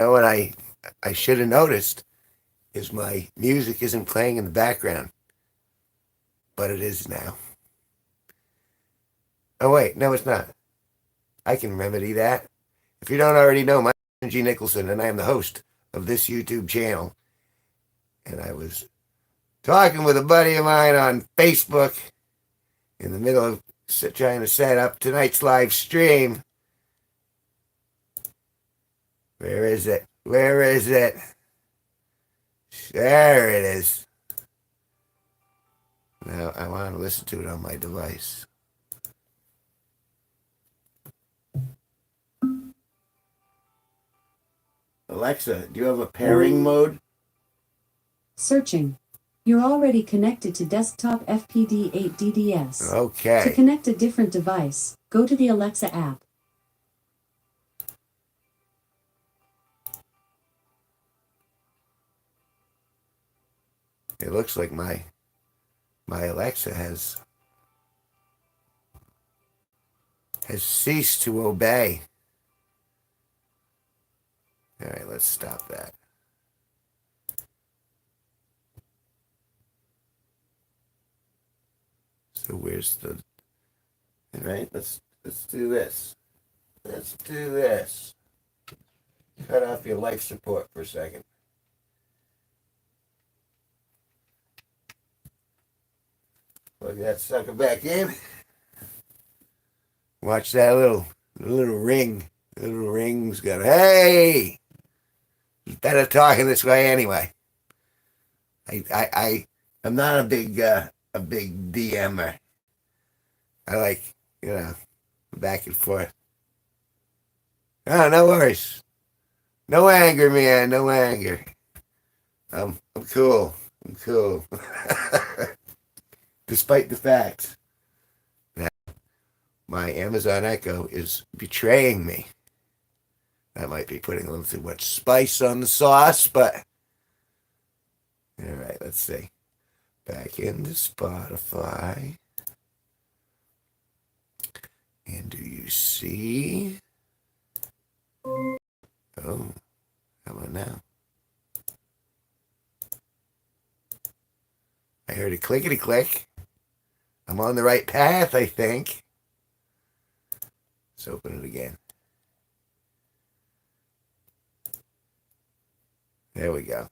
know what I should have noticed is my music isn't playing in the background, but it is now. Oh wait, no, it's not. I can remedy that. If you don't already know, my name is Kevin G Nicholson, and I am the host of this YouTube channel. And I was talking with a buddy of mine on Facebook in the middle of trying to set up tonight's live stream. Where is it? Where is it? There it is. Now I want to listen to it on my device. Alexa, do you have a pairing mode? Searching. You're already connected to desktop FPD8DDS. Okay. To connect a different device, go to the Alexa app. It looks like my Alexa has ceased to obey. All right, let's stop that. So where's the... All right, let's do this. Let's do this. Cut off your life support for a second. Plug that sucker back in. Watch that little ring. The little ring's got, hey! He's better talking this way anyway. I'm not a big DMer. I like, back and forth. Oh, no worries. No anger, man. No anger. I'm cool. I'm cool. Despite the fact that my Amazon Echo is betraying me. That might be putting a little too much spice on the sauce, but all right, let's see. Back into Spotify. And do you see? Oh, how about now? I heard a clickety click. I'm on the right path, I think. Let's open it again. There we go.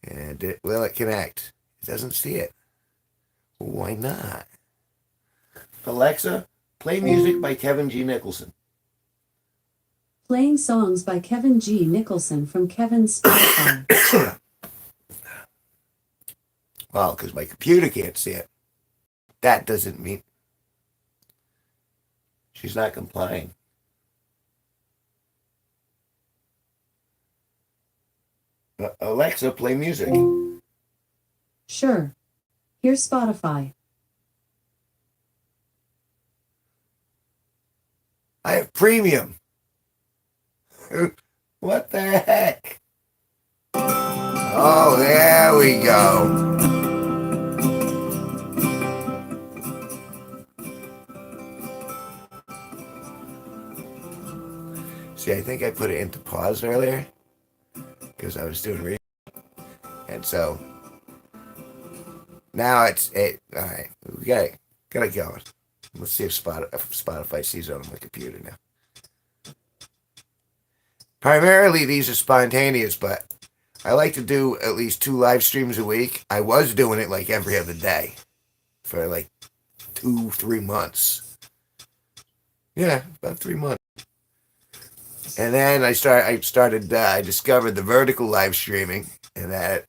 And will it connect? It doesn't see it. Well, why not? Alexa, play music by Kevin G Nicholson. Playing songs by Kevin G Nicholson from Kevin's Spotify. Well, because my computer can't see it. That doesn't mean she's not complying. Alexa, play music. Sure. Here's Spotify. I have premium. What the heck? Oh, there we go. See, I think I put it into pause earlier because I was doing research. And so now it's it. All right, we gotta go. Let's see if Spotify sees it on my computer now. Primarily, these are spontaneous, but I like to do at least 2 live streams a week. I was doing it like every other day for like 2-3 months. Yeah, about 3 months. And then I discovered the vertical live streaming, and that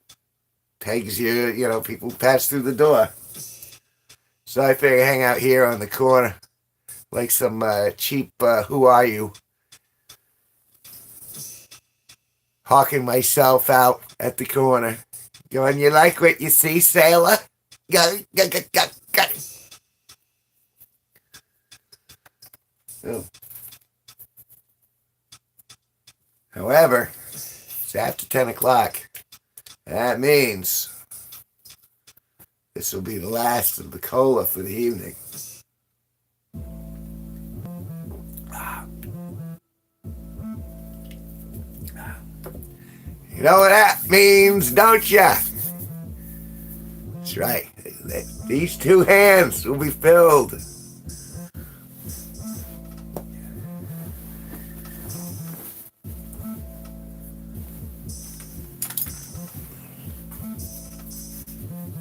takes you, people pass through the door. So I figure hang out here on the corner like some cheap, who are you? Hawking myself out at the corner. Going, you like what you see, sailor? Go. Oh. However, it's after 10 o'clock. That means this will be the last of the cola for the evening. You know what that means, don't ya? That's right. These two hands will be filled.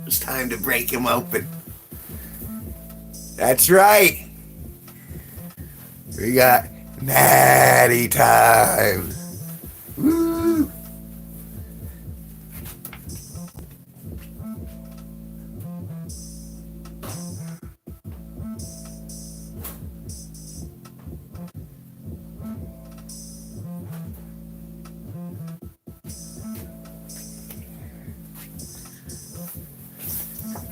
It's time to break him open. That's right. We got natty time. Woo.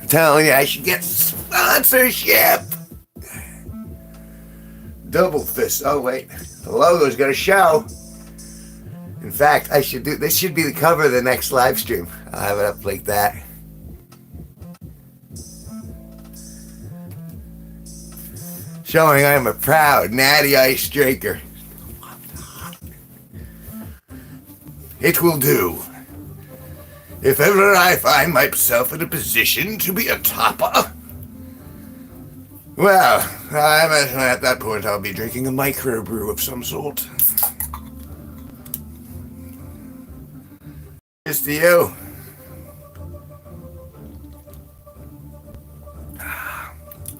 I'm telling you, I should get sponsorship. Double fist. Oh wait, the logo's got to show. In fact, I should do. This should be the cover of the next live stream. I'll have it up like that. Showing I am a proud natty ice drinker. It will do. If ever I find myself in a position to be a topper, well, I imagine at that point I'll be drinking a microbrew of some sort. Here's to you.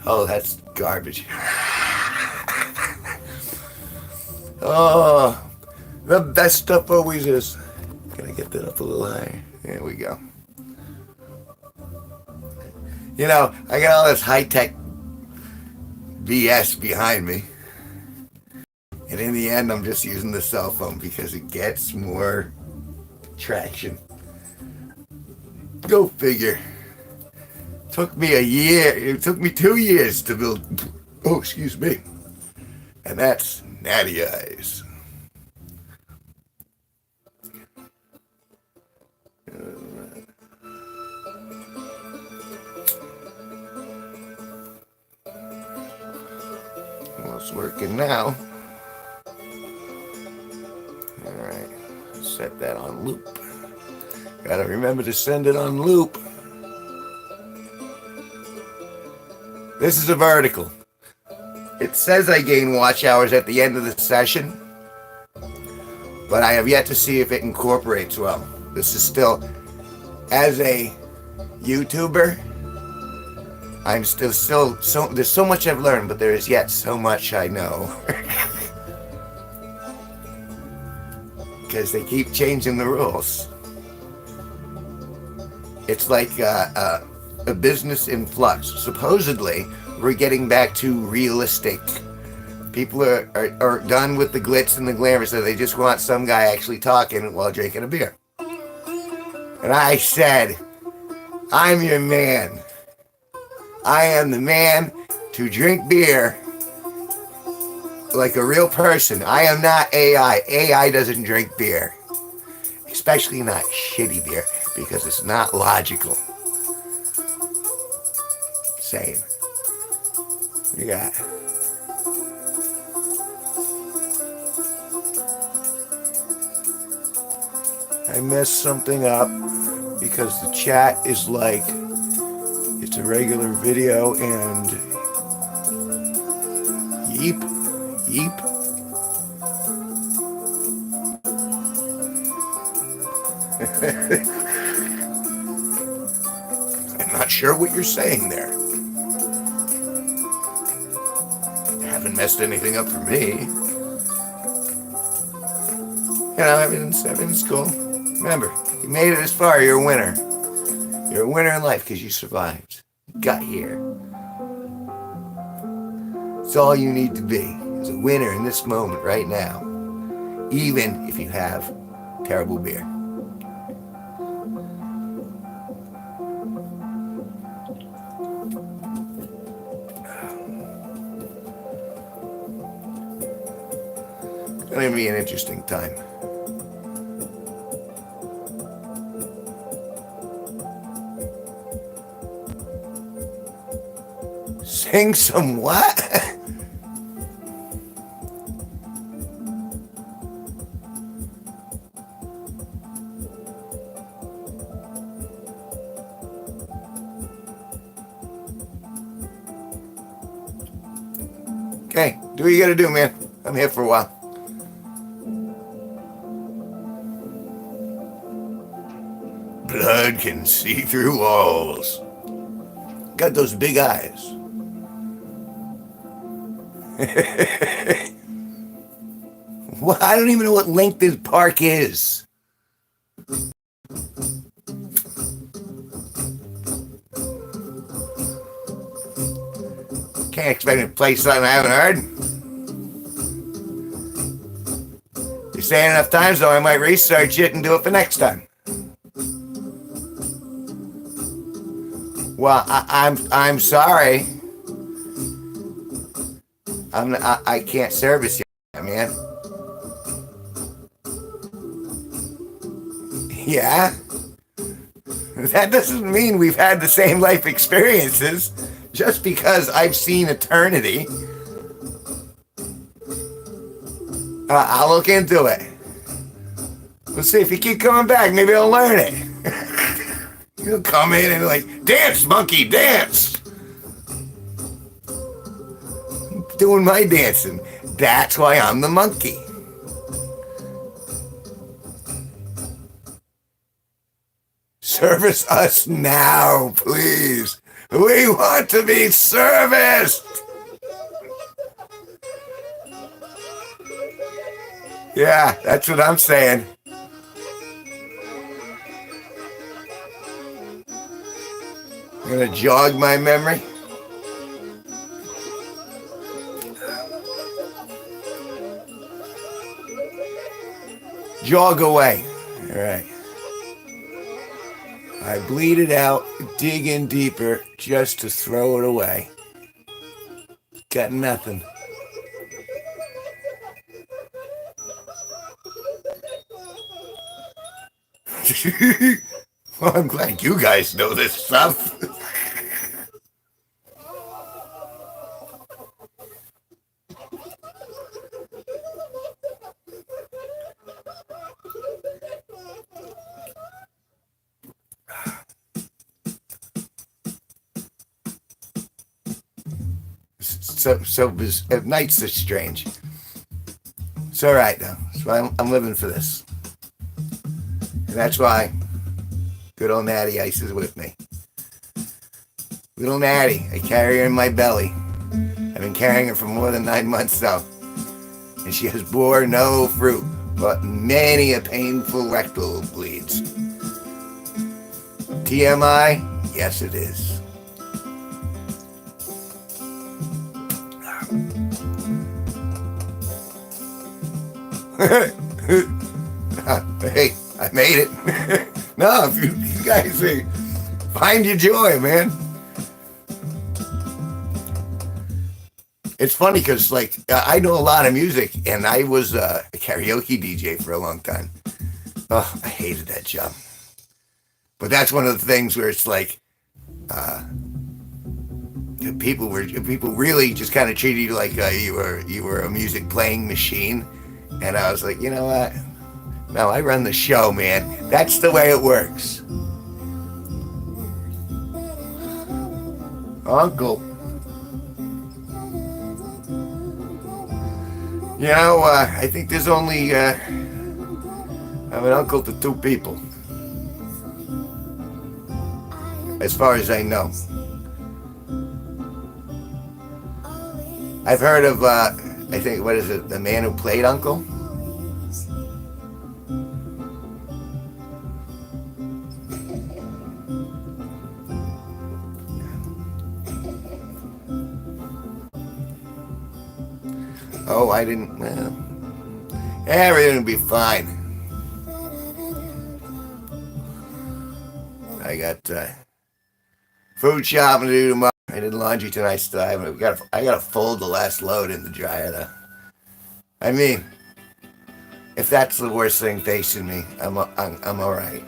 Oh, that's garbage. Oh, the best stuff always is. Can I get that up a little higher? There we go. You know, I got all this high-tech BS behind me. And in the end, I'm just using the cell phone because it gets more traction. Go figure. Took me a year. It took me 2 years to build. Oh, excuse me. And that's natty eyes. Well, it's working now. All right. Set that on loop. Gotta remember to send it on loop. This is a vertical. It says I gain watch hours at the end of the session, but I have yet to see if it incorporates well. This is still, as a YouTuber, I'm still so there's so much I've learned, but there is yet so much I know. Because they keep changing the rules. It's like a business in flux. Supposedly, we're getting back to realistic. People are done with the glitz and the glamour, so they just want some guy actually talking while drinking a beer. And I said, I'm your man. I am the man to drink beer like a real person. I am not AI. AI doesn't drink beer. Especially not shitty beer, because it's not logical. Same. You got. I messed something up because the chat is like, it's a regular video and yeep. I'm not sure what you're saying there. You haven't messed anything up for me. You know, everything's cool. Remember, you made it this far, you're a winner. You're a winner in life because you survived. You got here. It's all you need to be, is a winner in this moment right now. Even if you have terrible beer. It's going to be an interesting time. Sing some what? Do what you gotta do, man. I'm here for a while. Blood can see through walls. Got those big eyes. Well, I don't even know what length this park is. Can't expect me to play something I haven't heard. You say it enough times, though, I might research it and do it for next time. Well, I'm sorry. I can't service you, man. Yeah? That doesn't mean we've had the same life experiences. Just because I've seen eternity. I'll look into it. We'll see if you keep coming back. Maybe I'll learn it. You'll come in and like, dance, monkey, dance. I'm doing my dancing. That's why I'm the monkey. Service us now, please. We want to be serviced. Yeah, that's what I'm saying. I'm gonna jog my memory. Jog away. All right. I bleed it out, dig in deeper just to throw it away. Got nothing. Well, I'm glad you guys know this stuff. Nights are strange. It's all right though. That's why I'm living for this, and that's why good old Natty Ice is with me. Little Natty, I carry her in my belly. I've been carrying her for more than 9 months now, and she has bore no fruit, but many a painful rectal bleeds. TMI? Yes, it is. Hey, I made it. No, if you guys find your joy, man. It's funny because, like, I know a lot of music, and I was a karaoke DJ for a long time. Oh, I hated that job. But that's one of the things where it's like, people really just kind of treated you like you were a music playing machine, and I was like, you know what? No, I run the show, man. That's the way it works. Uncle. You know, I think there's only, I'm an uncle to 2 people. As far as I know. I've heard of, I think, what is it, the man who played Uncle? Oh, I didn't, well, everything will be fine. I got food shopping to do tomorrow. I did laundry tonight still. I gotta fold the last load in the dryer though. I mean, if that's the worst thing facing me, I'm all right.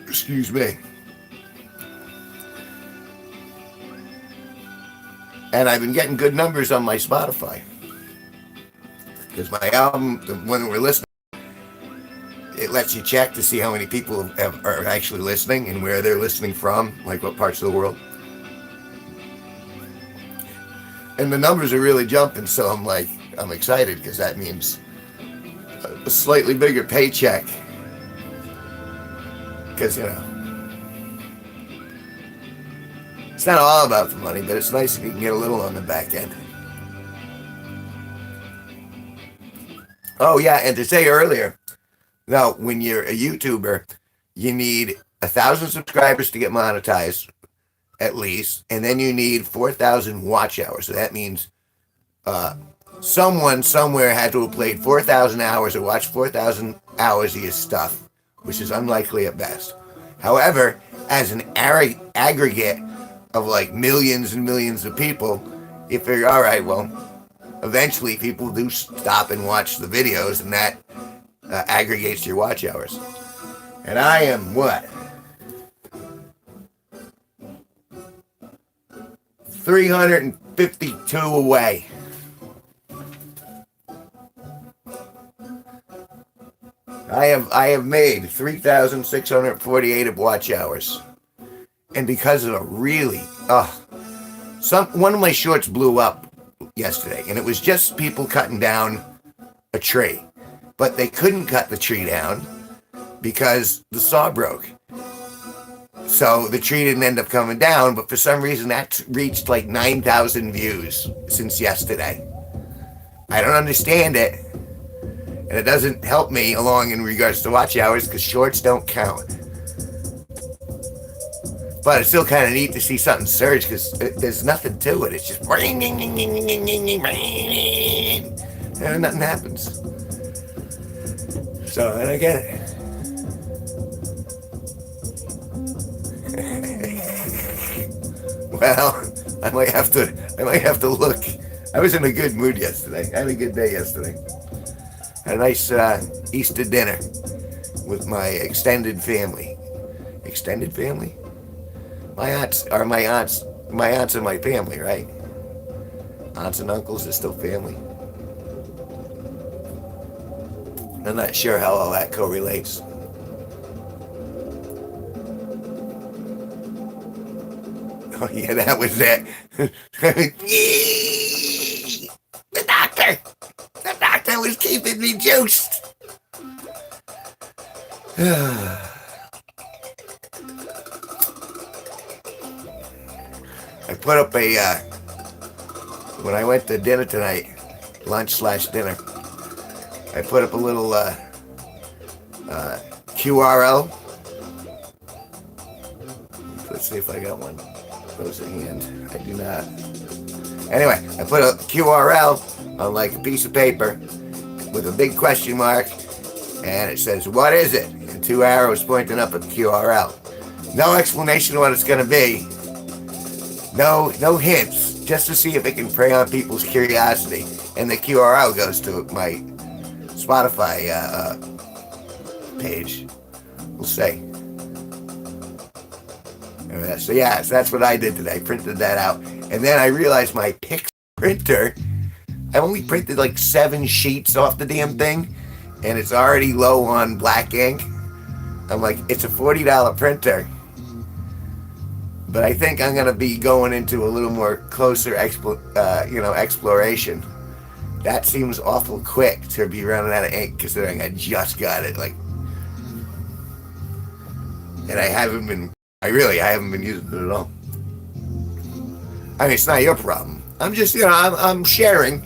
Excuse me. And I've been getting good numbers on my Spotify. Because my album, when we're listening, it lets you check to see how many people are actually listening and where they're listening from, like what parts of the world. And the numbers are really jumping, so I'm excited because that means a slightly bigger paycheck. Because, it's not all about the money, but it's nice if you can get a little on the back end. Oh, yeah, and to say earlier, now, when you're a YouTuber, you need 1,000 subscribers to get monetized, at least, and then you need 4,000 watch hours. So that means someone somewhere had to have played 4,000 hours or watched 4,000 hours of your stuff, which is unlikely at best. However, as an aggregate of like millions and millions of people, you figure, all right, well, eventually people do stop and watch the videos, and that aggregates your watch hours. And I am what? 352 away. I have made 3,648 of watch hours. And because of a really one of my shorts blew up yesterday, and it was just people cutting down a tree. But they couldn't cut the tree down because the saw broke. So the tree didn't end up coming down, but for some reason that's reached like 9,000 views since yesterday. I don't understand it. And it doesn't help me along in regards to watch hours because shorts don't count. But it's still kind of neat to see something surge because there's nothing to it. It's just and nothing happens. So, and I get it. Well, I might have to look. I was in a good mood yesterday. I had a good day yesterday. Had a nice Easter dinner with my extended family. Extended family? My aunts are my aunts. My aunts are my family, right? Aunts and uncles are still family. I'm not sure how all that correlates. Oh yeah, that was it. The doctor was keeping me juiced. I put up when I went to dinner tonight, lunch/dinner, I put up a little QRL. Let's see if I got one close at hand. I do not. Anyway, I put a QRL on like a piece of paper with a big question mark, and it says, what is it? And 2 arrows pointing up at the QRL. No explanation of what it's going to be. No hints, just to see if it can prey on people's curiosity. And the QRL goes to my Spotify page. We'll see. So yeah, so that's what I did today. I printed that out. And then I realized my Pix printer, I only printed like 7 sheets off the damn thing, and it's already low on black ink. I'm like, it's a $40 printer. But I think I'm going to be going into a little more closer exploration. That seems awful quick to be running out of ink, considering I just got it. And I haven't been using it at all. I mean, it's not your problem. I'm just, I'm sharing.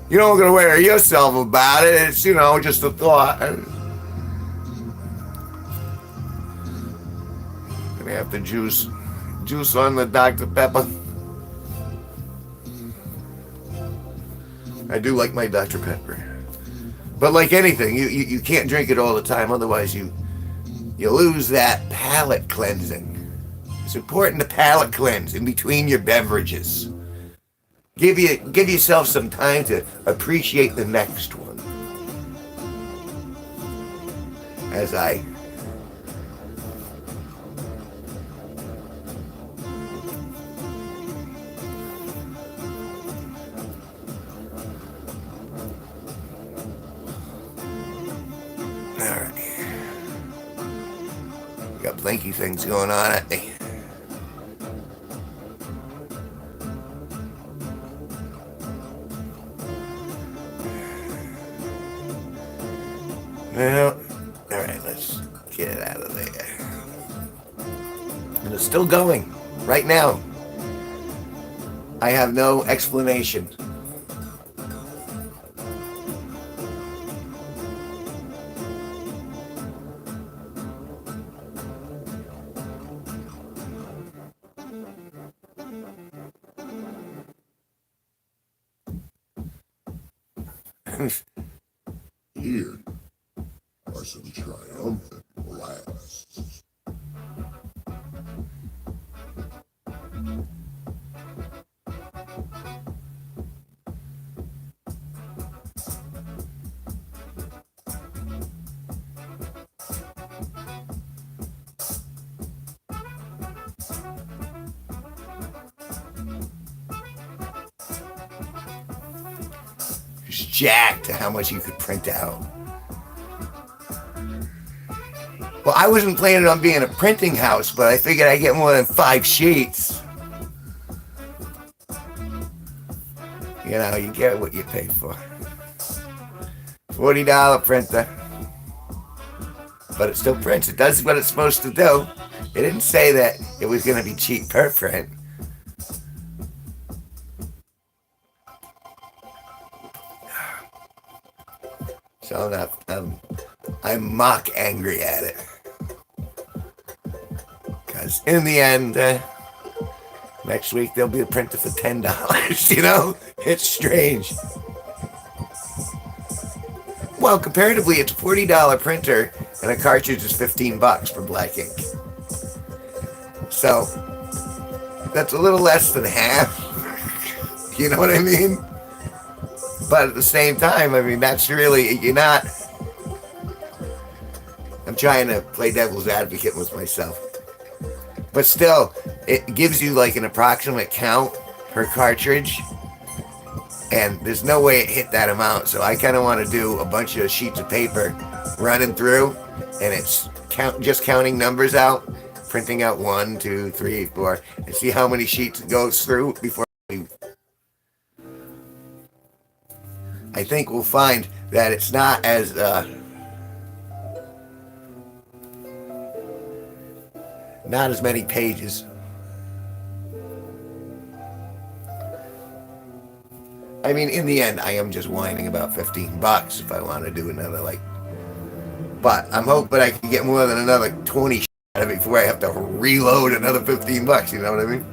You don't going to worry yourself about it. It's, just a thought. Gonna have to juice on the Dr. Pepper. I do like my Dr. Pepper. But like anything, you can't drink it all the time, otherwise you lose that palate cleansing. It's important to palate cleanse in between your beverages. Give yourself some time to appreciate the next one. As I Alright. Got blinky things going on at me. Well, alright, let's get it out of there. And it's still going. Right now. I have no explanation. Here are some triumphant blasts. It's jacked to how much you could print out. Well, I wasn't planning on being a printing house, but I figured I'd get more than 5 sheets. You know, you get what you pay for. $40 printer. But it still prints. It does what it's supposed to do. It didn't say that it was going to be cheap per print. So I'm mock angry at it. Because in the end, next week there'll be a printer for $10. You know? It's strange. Well, comparatively, it's a $40 printer and a cartridge is $15 for black ink. So that's a little less than half. You know what I mean? But at the same time, I mean, that's really, you're not, I'm trying to play devil's advocate with myself. But still, it gives you like an approximate count per cartridge. And there's no way it hit that amount. So I kind of want to do a bunch of sheets of paper running through. And it's just counting numbers out, printing out 1, 2, 3, 4, and see how many sheets it goes through before we... I think we'll find that it's not as not as many pages. I mean, in the end, I am just whining about $15 if I want to do another, like... But I'm hoping I can get more than another 20 out of it before I have to reload another $15, you know what I mean?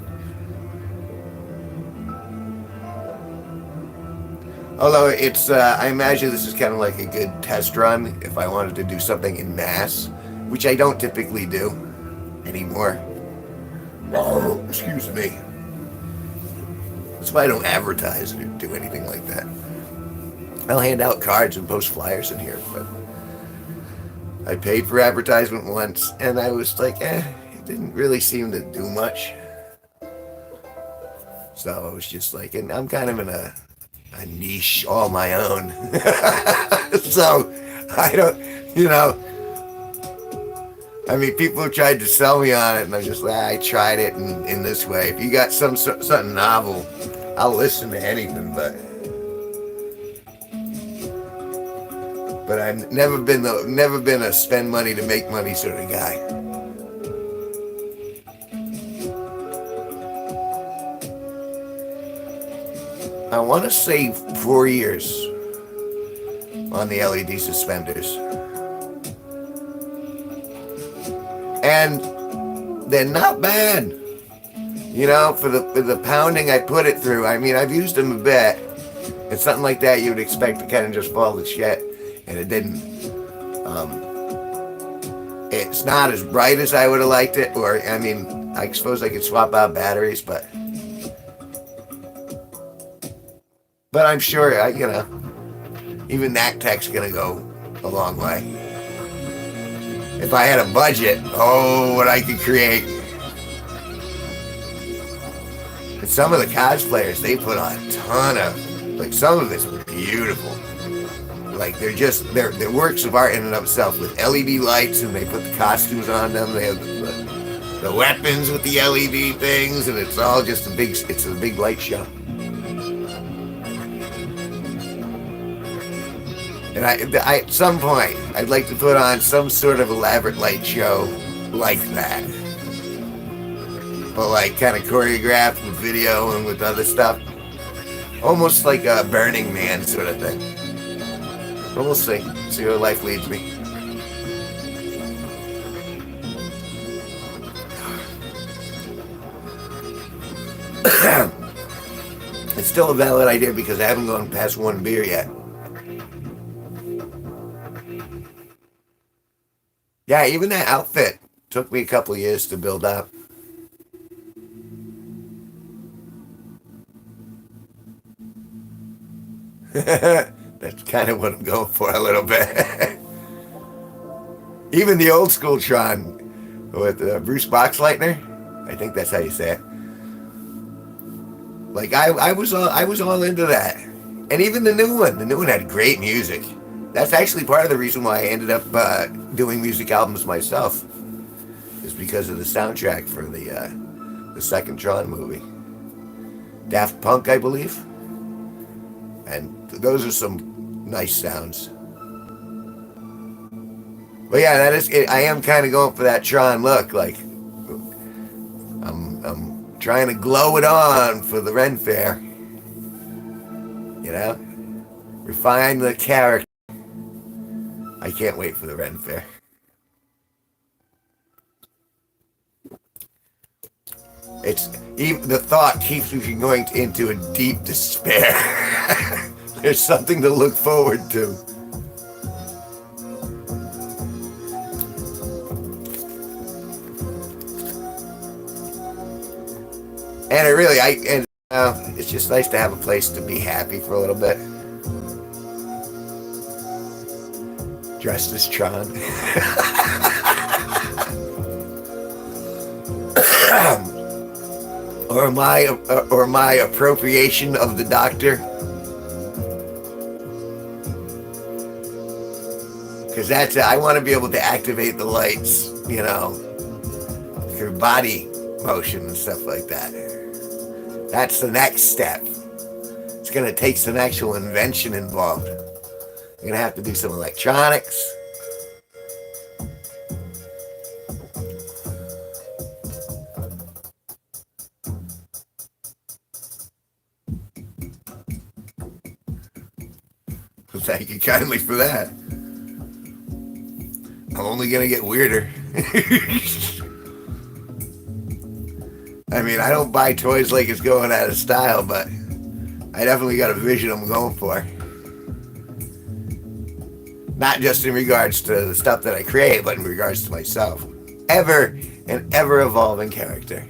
Although it's, I imagine this is kind of like a good test run if I wanted to do something in mass, which I don't typically do anymore. Oh, excuse me. That's why I don't advertise or do anything like that. I'll hand out cards and post flyers in here, but I paid for advertisement once, and I was like, it didn't really seem to do much. So I was just like, and I'm kind of in a niche all my own. So I don't, you know, I mean, people have tried to sell me on it, and I'm just like, I tried it in this way. If you got something novel, I'll listen to anything, but I've never been a spend money to make money sort of guy. I want to say 4 years on the LED suspenders. And they're not bad. You know, for the pounding I put it through. I mean, I've used them a bit. It's something like that you would expect to kind of just fall to shit. And it didn't. It's not as bright as I would have liked it. Or, I mean, I suppose I could swap out batteries, but I'm sure, you know, even that tech's going to go a long way. If I had a budget, oh, what I could create. And some of the cosplayers, they put on a ton of, like, some of it's beautiful. Like, they're works of art in and of itself with LED lights, and they put the costumes on them. They have the weapons with the LED things, and it's all just a big light show. And I, at some point, I'd like to put on some sort of elaborate light show like that. But like kind of choreographed with video and with other stuff. Almost like a Burning Man sort of thing. But we'll see. See where life leads me. It's still a valid idea because I haven't gone past one beer yet. Yeah, even that outfit took me a couple of years to build up. That's kind of what I'm going for a little bit. Even the old school Tron with Bruce Boxleitner, I think that's how you say it. Like I was all into that, and even the new one had great music. That's actually part of the reason why I ended up doing music albums myself, is because of the soundtrack for the second Tron movie, Daft Punk, I believe, and those are some nice sounds. But yeah, that is. I am kind of going for that Tron look, like I'm trying to glow it on for the Ren Fair. You know, refine the character. I can't wait for the Ren Fair. It's even the thought keeps me from going into a deep despair. There's something to look forward to. And it really, it's just nice to have a place to be happy for a little bit. Dressed as Tron. or my appropriation of the Doctor. Because that's I want to be able to activate the lights, you know, through body motion and stuff like that. That's the next step. It's going to take some actual invention involved. You're going to have to do some electronics. Thank you kindly for that. I'm only going to get weirder. I mean, I don't buy toys like it's going out of style, but I definitely got a vision I'm going for. Not just in regards to the stuff that I create, but in regards to myself. Ever an ever evolving character.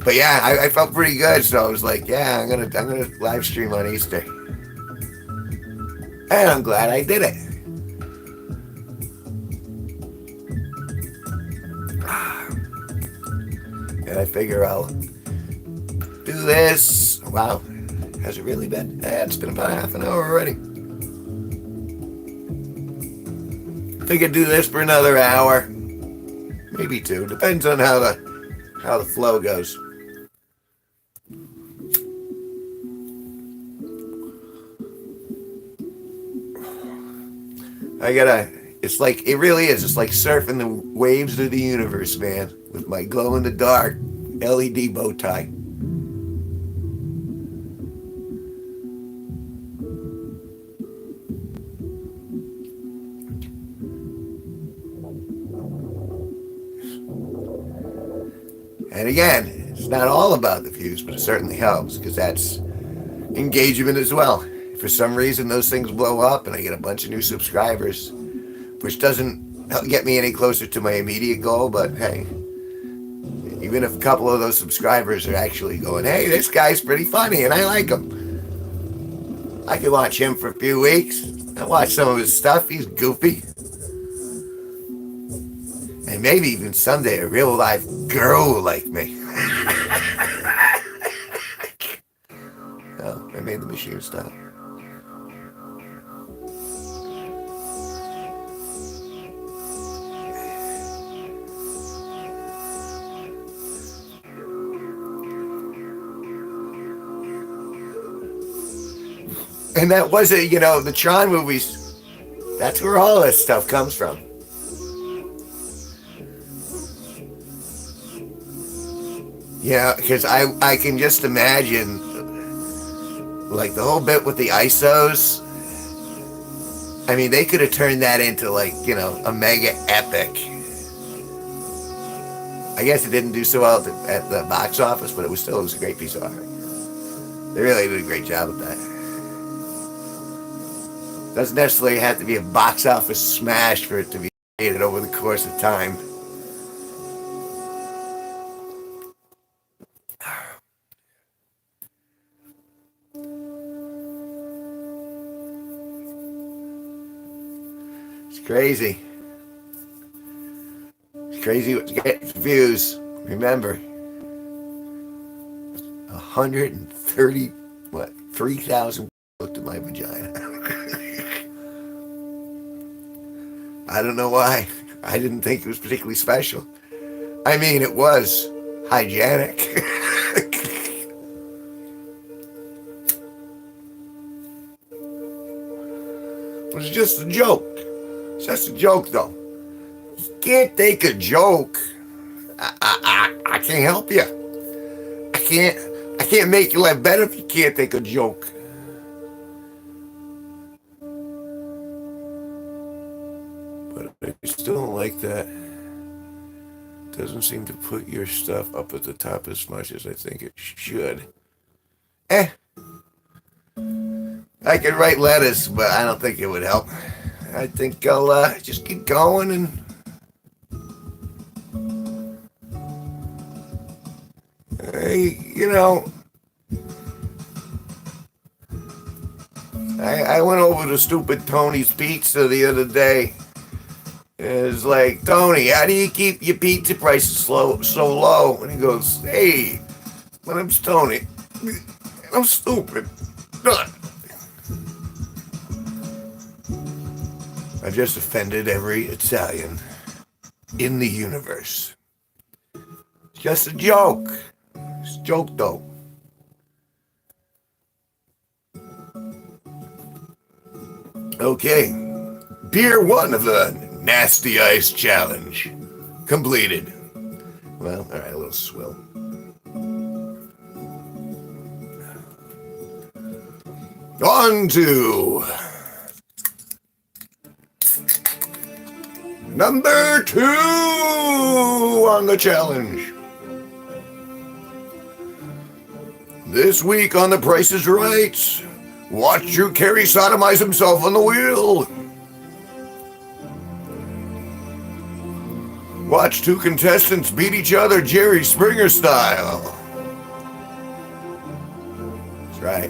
But yeah, I felt pretty good, so I was like, yeah, I'm gonna live stream on Easter. And I'm glad I did it. And I figure I'll do this. Wow. Has it really been? It's been about half an hour already. I think I'd do this for another hour. Maybe two. Depends on how the flow goes. It really is. It's like surfing the waves of the universe, man, with my glow-in-the-dark LED bow tie. And again, it's not all about the views, but it certainly helps because that's engagement as well. If for some reason those things blow up and I get a bunch of new subscribers, which doesn't get me any closer to my immediate goal, but hey, even if a couple of those subscribers are actually going, hey, this guy's pretty funny and I like him, I can watch him for a few weeks. I watch some of his stuff. He's goofy. And maybe even someday a real life girl will like me. Oh, I made the machine stop. And that wasn't, the Tron movies. That's where all this stuff comes from. Yeah, because I can just imagine, like, the whole bit with the ISOs. I mean, they could have turned that into, like, a mega epic. I guess it didn't do so well at the box office, but it was a great piece of art. They really did a great job with that. Doesn't necessarily have to be a box office smash for it to be created over the course of time. It's crazy. It's crazy what gets views. Remember, 130, 3,000 looked at my vagina. I don't know why. I didn't think it was particularly special. I mean, it was hygienic. It was just a joke. It's just a joke, though. You can't take a joke. I can't help you. I can't make your life better if you can't take a joke. But I still don't like that. Doesn't seem to put your stuff up at the top as much as I think it should. I could write letters, but I don't think it would help. I think I'll just keep going and I went over to stupid Tony's Pizza the other day. It's like, Tony, how do you keep your pizza prices so low? And he goes, hey, my name's Tony. I'm stupid. I just offended every Italian in the universe. It's just a joke. It's a joke, though. Okay. Beer 1 of the Nasty Ice Challenge completed. Well, all right, a little swill. On to number 2 on the challenge. This week on The Price is Right, watch Drew Carey sodomize himself on the wheel. Watch 2 contestants beat each other Jerry Springer style. That's right.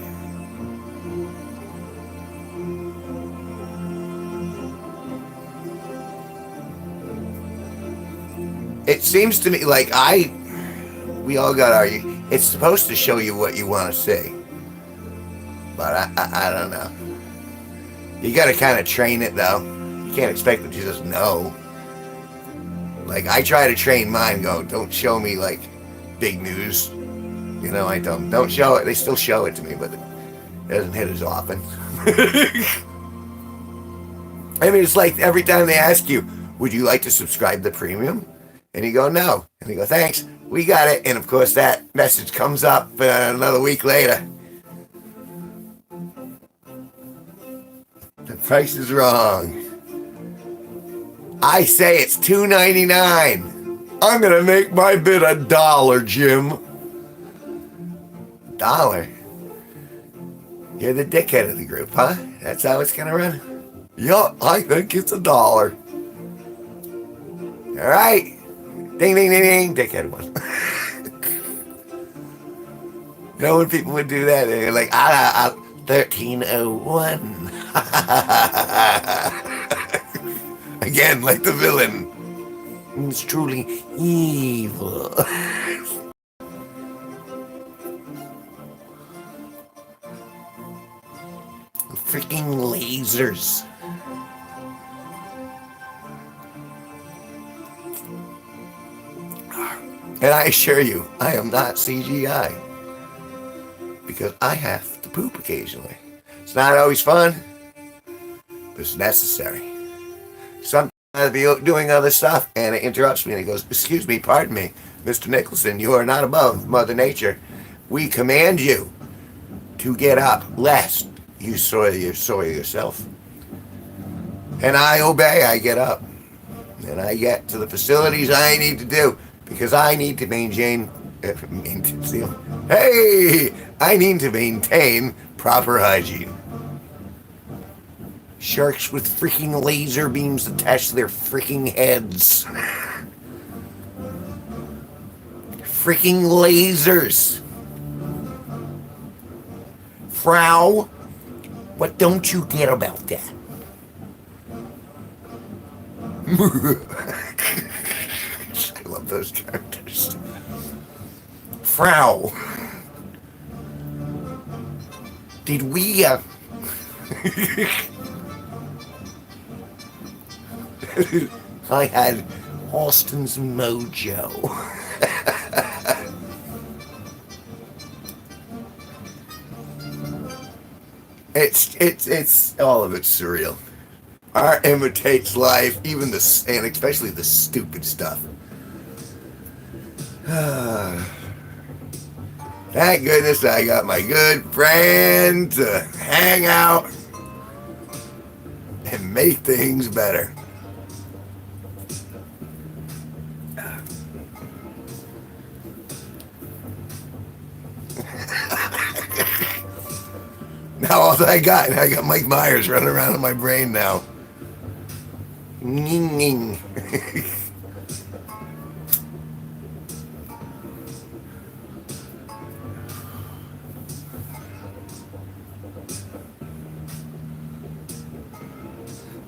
It seems to me like we all got our, it's supposed to show you what you want to see. But I don't know. You got to kind of train it, though. You can't expect it to just know. Like, I try to train mine, don't show me, like, big news. I don't show it. They still show it to me, but it doesn't hit as often. I mean, it's like every time they ask you, would you like to subscribe to premium? And you go, no. And you go, thanks, we got it. And, of course, that message comes up another week later. The price is wrong. I say it's $2.99. I'm gonna make my bid $1, Jim. $1? You're the dickhead of the group, huh? That's how it's gonna run? Yup, I think it's $1. All right. Ding, ding, ding, ding. Dickhead one. When people would do that, they're like, 1301. Again, like the villain. It's truly evil. Freaking lasers. And I assure you, I am not CGI. Because I have to poop occasionally. It's not always fun, but it's necessary. Sometimes I'll be doing other stuff and it interrupts me and it goes, "Excuse me, pardon me, Mr. Nicholson, you are not above Mother Nature. We command you to get up, lest you soil yourself." And I obey, I get up. And I get to the facilities I need to do because I need to maintain I need to maintain proper hygiene. Sharks with freaking laser beams attached to their freaking heads. Freaking lasers. Frau, what don't you get about that? I love those characters. Frau, did we, I had Austin's mojo. It's all of it's surreal. Art imitates life, even and especially the stupid stuff. Thank goodness I got my good friend to hang out and make things better. Now all I got Mike Myers running around in my brain now. Ning ning.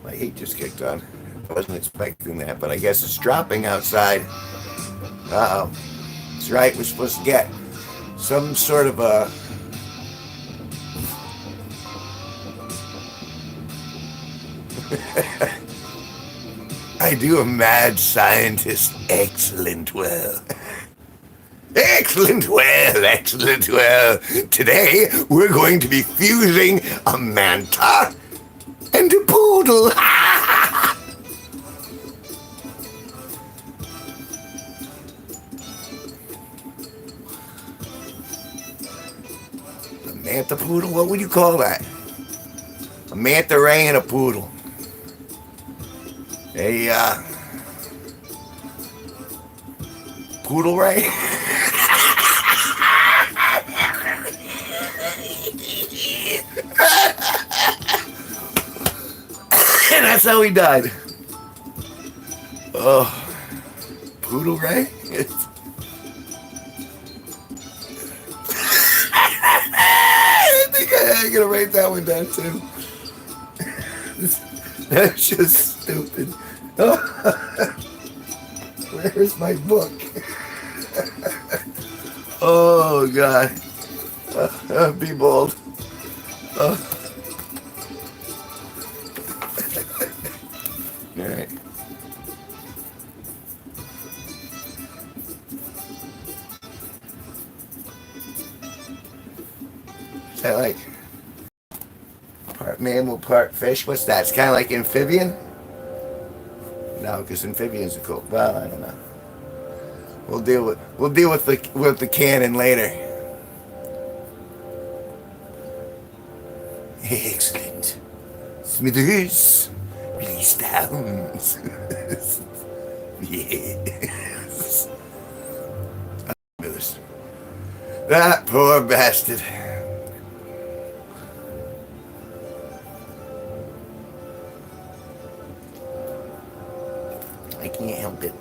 My heat just kicked on. I wasn't expecting that, but I guess it's dropping outside. Uh-oh. That's right, we're supposed to get some sort of a I do a mad scientist. Excellent well. Excellent well, excellent well. Today we're going to be fusing a manta and a poodle. A manta poodle? What would you call that? A manta ray and a poodle. A poodle ray? And that's how he died. Oh, poodle ray? I think I'm gonna write that one down too. That's just stupid. Where's my book? Oh, God. Be bold. All right. Is that like part mammal, part fish? What's that? It's kind of like amphibian? No, because amphibians are cool. Well, I don't know. We'll deal with the canon later. Excellent. Smithers, release the hounds. Yes. Smithers. That poor bastard. I can't help it.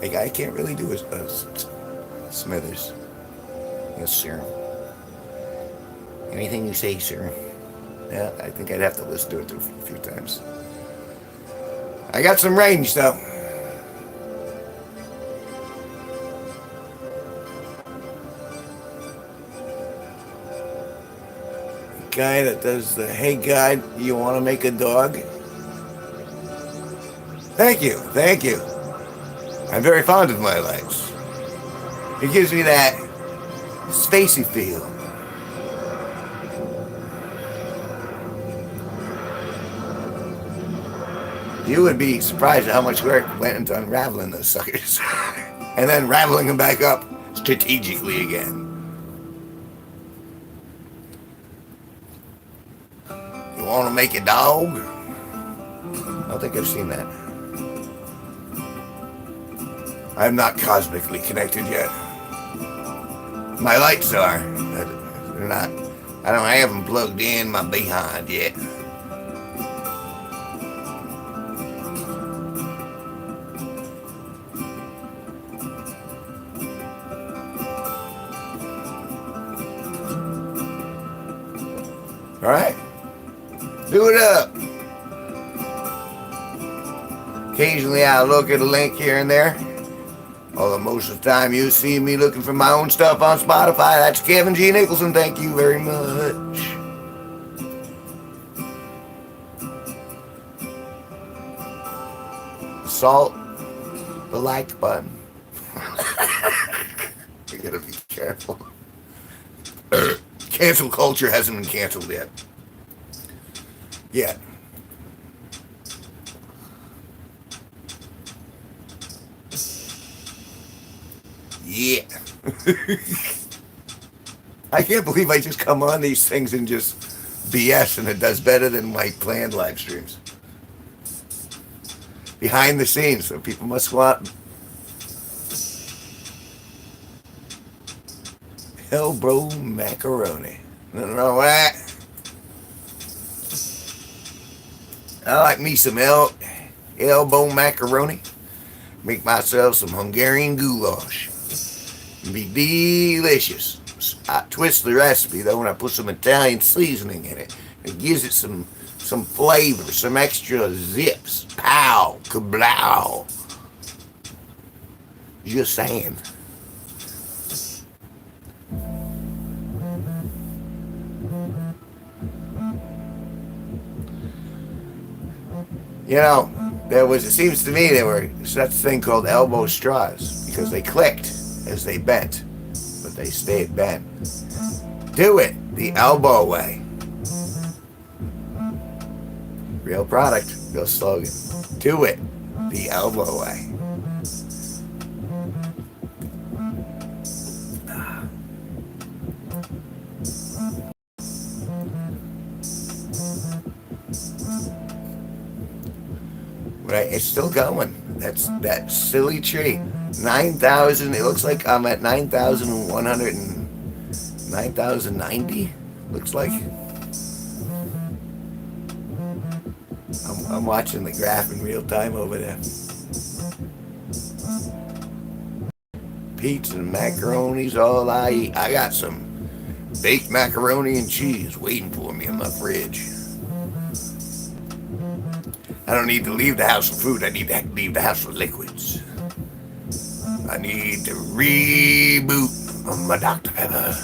Like, I can't really do a Smithers. Yes, sir. Anything you say, sir. Yeah, I think I'd have to listen to it a few times. I got some range, though. The guy that does the, "Hey, God, you want to make a dog?" Thank you, thank you. I'm very fond of my lights. It gives me that spacey feel. You would be surprised at how much work went into unraveling those suckers. And then raveling them back up strategically again. You want to make a dog? I don't think I've seen that. I'm not cosmically connected yet. My lights are. They're not. I haven't plugged in my behind yet. All right. Do it up. Occasionally I'll look at a link here and there. Although most of the time you see me looking for my own stuff on Spotify. That's Kevin G Nicholson. Thank you very much. Salt the like button. You gotta be careful. Cancel culture hasn't been canceled yet. Yet. Yeah. I can't believe I just come on these things and just BS and it does better than my planned live streams. Behind the scenes, so people must want elbow macaroni. I don't know what. I like me some elbow macaroni. Make myself some Hungarian goulash. It'd be delicious. I twist the recipe though when I put some Italian seasoning in it. It gives it some flavor, some extra zips. Pow, kablow. Just saying. You know, it seems to me there was such a thing called elbow straws because they clicked as they bent, but they stayed bent. Do it the elbow way. Real product, real slogan. Do it the elbow way. Right, it's still going. That's that silly tree. 9,000. It looks like I'm at 9,100 and 9,090. Looks like. I'm watching the graph in real time over there. Pizza and macaroni's all I eat. I got some baked macaroni and cheese waiting for me in my fridge. I don't need to leave the house for food. I need to leave the house for liquids. I need to reboot on my Dr. Pepper.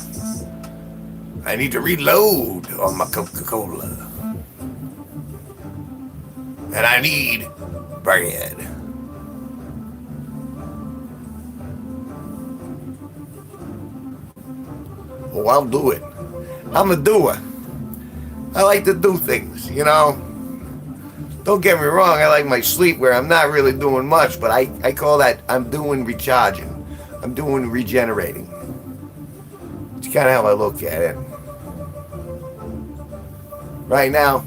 I need to reload on my Coca-Cola. And I need bread. Oh, I'll do it. I'm a doer. I like to do things, you know. Don't get me wrong, I like my sleep where I'm not really doing much, but I call that I'm doing recharging. I'm doing regenerating. It's kind of how I look at it. Right now,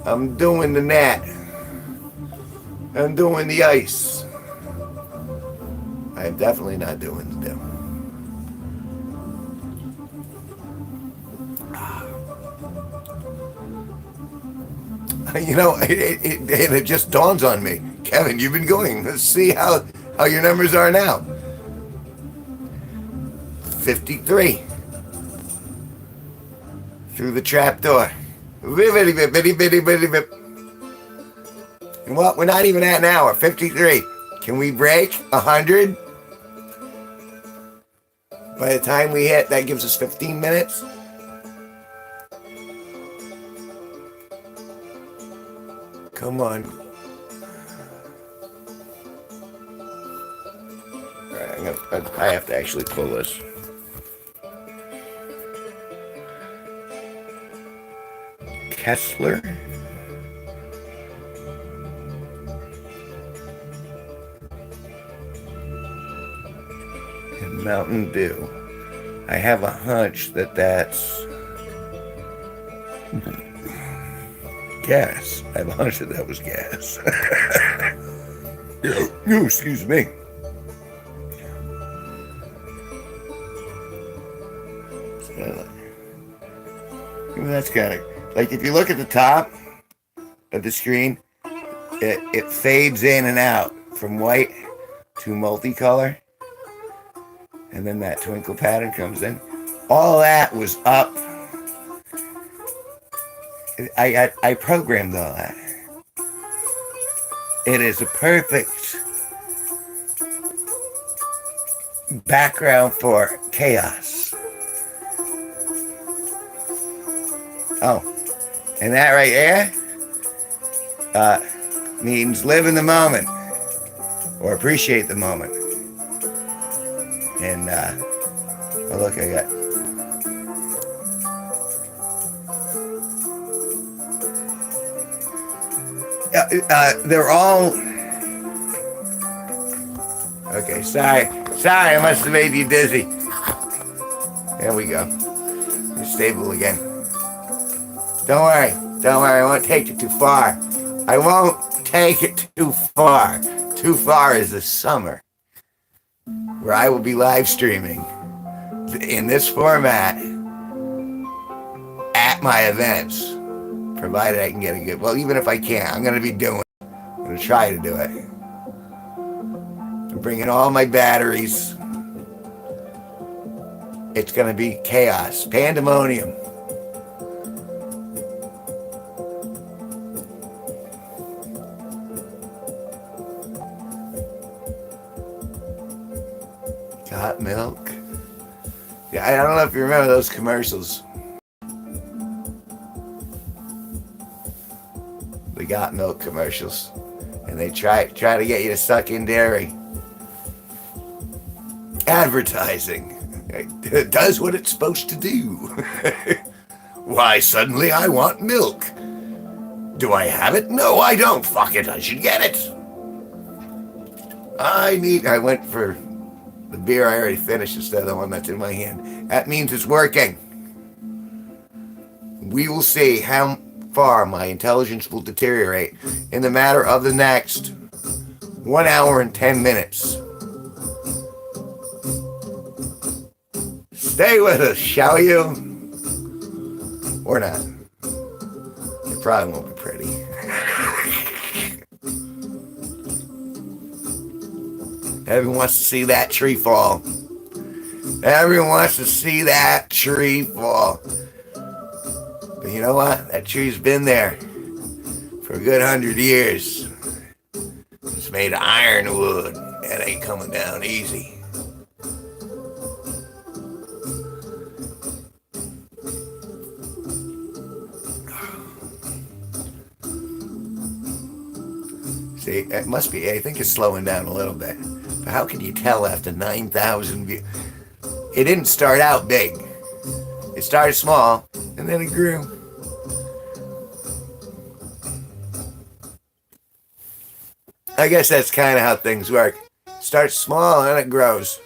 I'm doing the net. I'm doing the ice. I'm definitely not doing the dim. You know, it just dawns on me. Kevin, you've been going. Let's see how your numbers are now. 53. Through the trap door. And what? We're not even at an hour. 53. Can we break 100? By the time we hit, that gives us 15 minutes. Come on. Alright, I have to actually pull this. Kessler. Mountain Dew. I have a hunch that that's gas. I have a hunch that that was gas. Oh, excuse me. That's kind of like if you look at the top of the screen, it fades in and out from white to multicolor, and then that twinkle pattern comes in. All that was up. I programmed all that. It is a perfect background for chaos. Oh, and that right there means live in the moment or appreciate the moment. And oh look, I got they're all okay. Sorry, I must have made you dizzy. There we go. You're stable again. Don't worry, I won't take it too far. I won't take it too far. Too far is the summer, where I will be live streaming in this format at my events, provided I can get a good. Well, even if I can't, I'm going to be doing it. I'm going to try to do it. I'm bringing all my batteries. It's going to be chaos, pandemonium. Got milk? Yeah, I don't know if you remember those commercials. The Got Milk commercials. And they try to get you to suck in dairy. Advertising. It does what it's supposed to do. Why, suddenly I want milk. Do I have it? No, I don't. Fuck it, I should get it. I went for the beer I already finished instead of the one that's in my hand. That means it's working. We will see how far my intelligence will deteriorate in the matter of the next 1 hour and 10 minutes. Stay with us, shall you? Or not. It probably won't be pretty. Everyone wants to see that tree fall. Everyone wants to see that tree fall. But you know what? That tree's been there for a good 100 years. It's made of ironwood. It ain't coming down easy. See, it must be, I think it's slowing down a little bit. But how can you tell after 9,000 views? It didn't start out big. It started small, and then it grew. I guess that's kind of how things work. Starts small, and then it grows.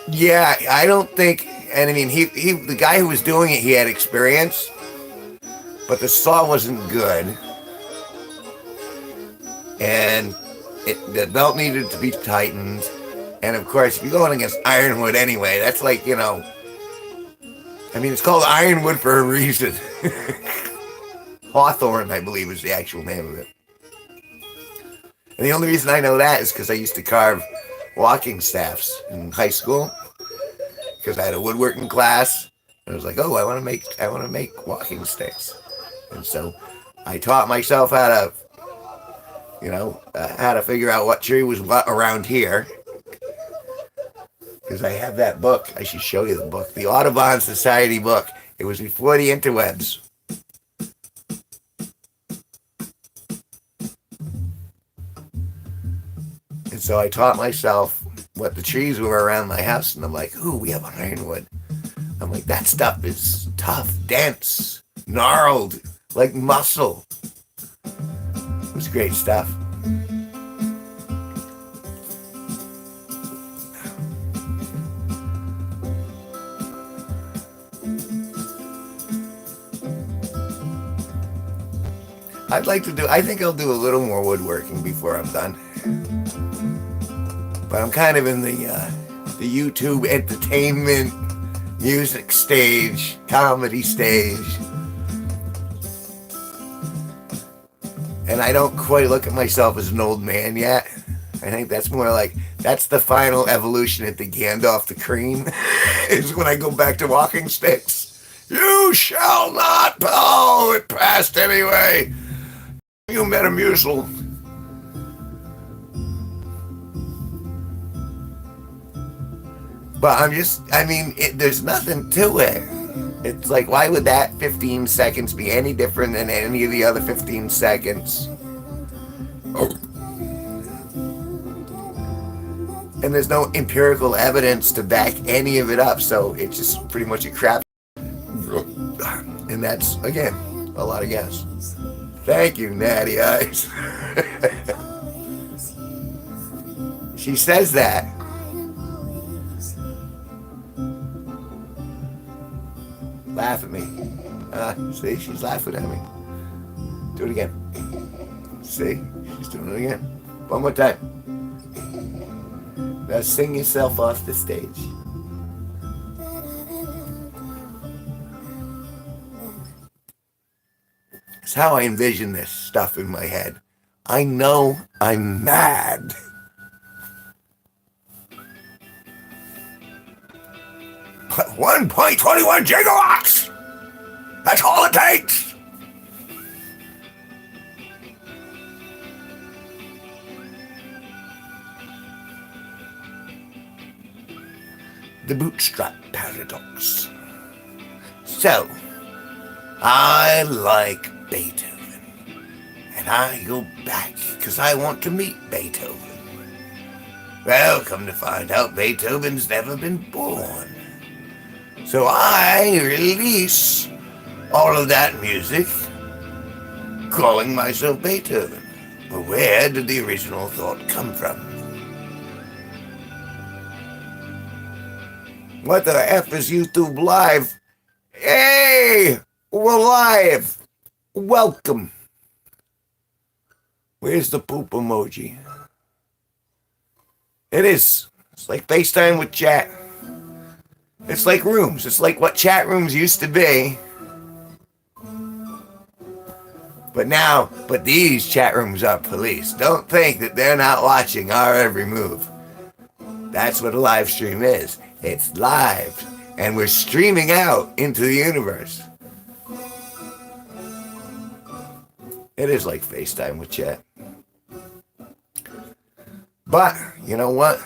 Yeah, I don't think, and I mean, he the guy who was doing it, he had experience, but the saw wasn't good, and the belt needed to be tightened, and of course, if you're going against ironwood anyway, that's like, you know, I mean, it's called ironwood for a reason. Hawthorne, I believe, is the actual name of it. And the only reason I know that is because I used to carve walking staffs in high school, because I had a woodworking class, and I was like, oh, I want to make walking sticks, and so I taught myself how to, you know, how to figure out what tree was what around here, because I have that book. I should show you the book, the Audubon Society book. It was before the interwebs. And so I taught myself what the trees were around my house, and I'm like, ooh, we have ironwood. I'm like, that stuff is tough, dense, gnarled, like muscle. was great stuff. I think I'll do a little more woodworking before I'm done. But I'm kind of in the YouTube entertainment, music stage, comedy stage. And I don't quite look at myself as an old man yet. I think that's more like, that's the final evolution at the Gandalf the Cream, is when I go back to walking sticks. You shall not, oh, it passed anyway. You Metamucil. But there's nothing to it. It's like, why would that 15 seconds be any different than any of the other 15 seconds? And there's no empirical evidence to back any of it up, so it's just pretty much a crap. And that's, again, a lot of gas. Thank you, Natty Eyes. She says that. Laugh at me. See, she's laughing at me. Do it again. See, she's doing it again. One more time. Now sing yourself off the stage. It's how I envision this stuff in my head. I know I'm mad. But 1.21 gigawatts! That's all it takes! The bootstrap paradox. So, I like Beethoven, and I go back because I want to meet Beethoven. Well, come to find out, Beethoven's never been born. So I release all of that music, calling myself Beethoven. But where did the original thought come from? What the F is YouTube Live? Hey! We're live! Welcome! Where's the poop emoji? It's like FaceTime with chat. It's like rooms. It's like what chat rooms used to be. But these chat rooms are police. Don't think that they're not watching our every move. That's what a live stream is. It's live. And we're streaming out into the universe. It is like FaceTime with chat. But, you know what?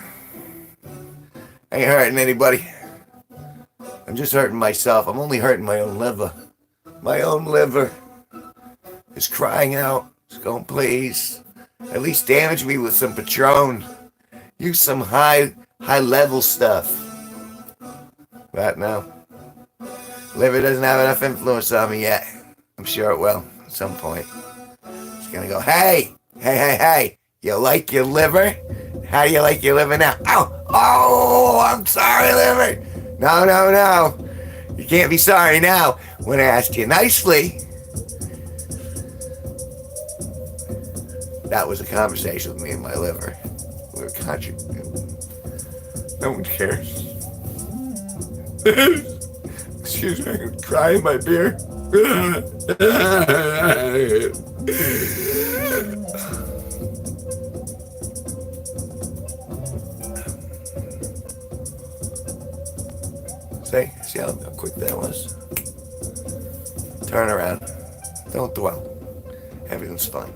I ain't hurting anybody. I'm just hurting myself. I'm only hurting my own liver. My own liver is crying out. It's going, please, at least damage me with some Patron. Use some high level stuff. But no. Liver doesn't have enough influence on me yet. I'm sure it will at some point. It's gonna go, hey, you like your liver? How do you like your liver now? Oh, I'm sorry, liver. No. You can't be sorry now when I asked you nicely. That was a conversation with me and my liver. We were no one cares. Excuse me, I'm crying my beer. See how quick that was? Turn around. Don't dwell. Everything's fine.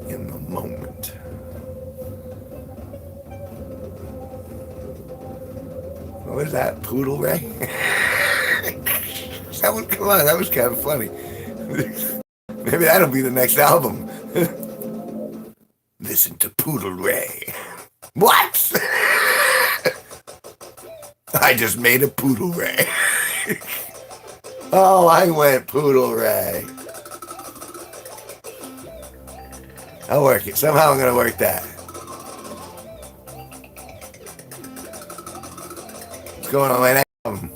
In the moment. What was that? Poodle Ray? Come on, that was kind of funny. Maybe that'll be the next album. Listen to Poodle Ray. What? I just made a Poodle Ray. Oh, I went Poodle Ray. I'll work it. Somehow I'm gonna work that. What's going on my next album?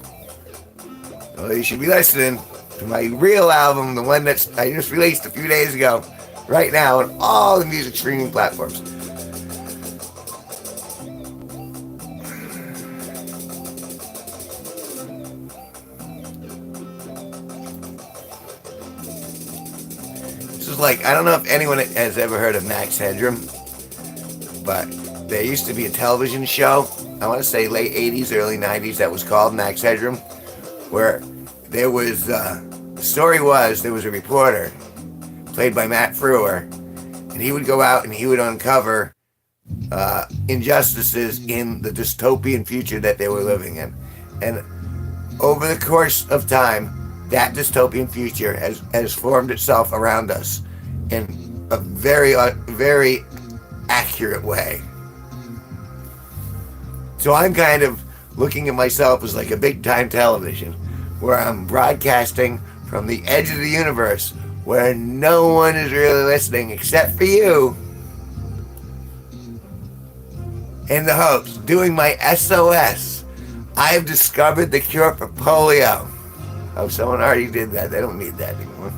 Well, you should be listening to my real album, the one that I just released a few days ago, right now on all the music streaming platforms. This is like, I don't know if anyone has ever heard of Max Headroom, but there used to be a television show, I want to say late 80s, early 90s, that was called Max Headroom, where there was, the story was, there was a reporter, played by Matt Frewer, and he would go out and he would uncover injustices in the dystopian future that they were living in. And over the course of time, that dystopian future has formed itself around us in a very, very accurate way. So I'm kind of looking at myself as like a big time television, where I'm broadcasting from the edge of the universe, where no one is really listening except for you, and the host, doing my SOS. I've discovered the cure for polio. Oh, someone already did that. They don't need that anymore.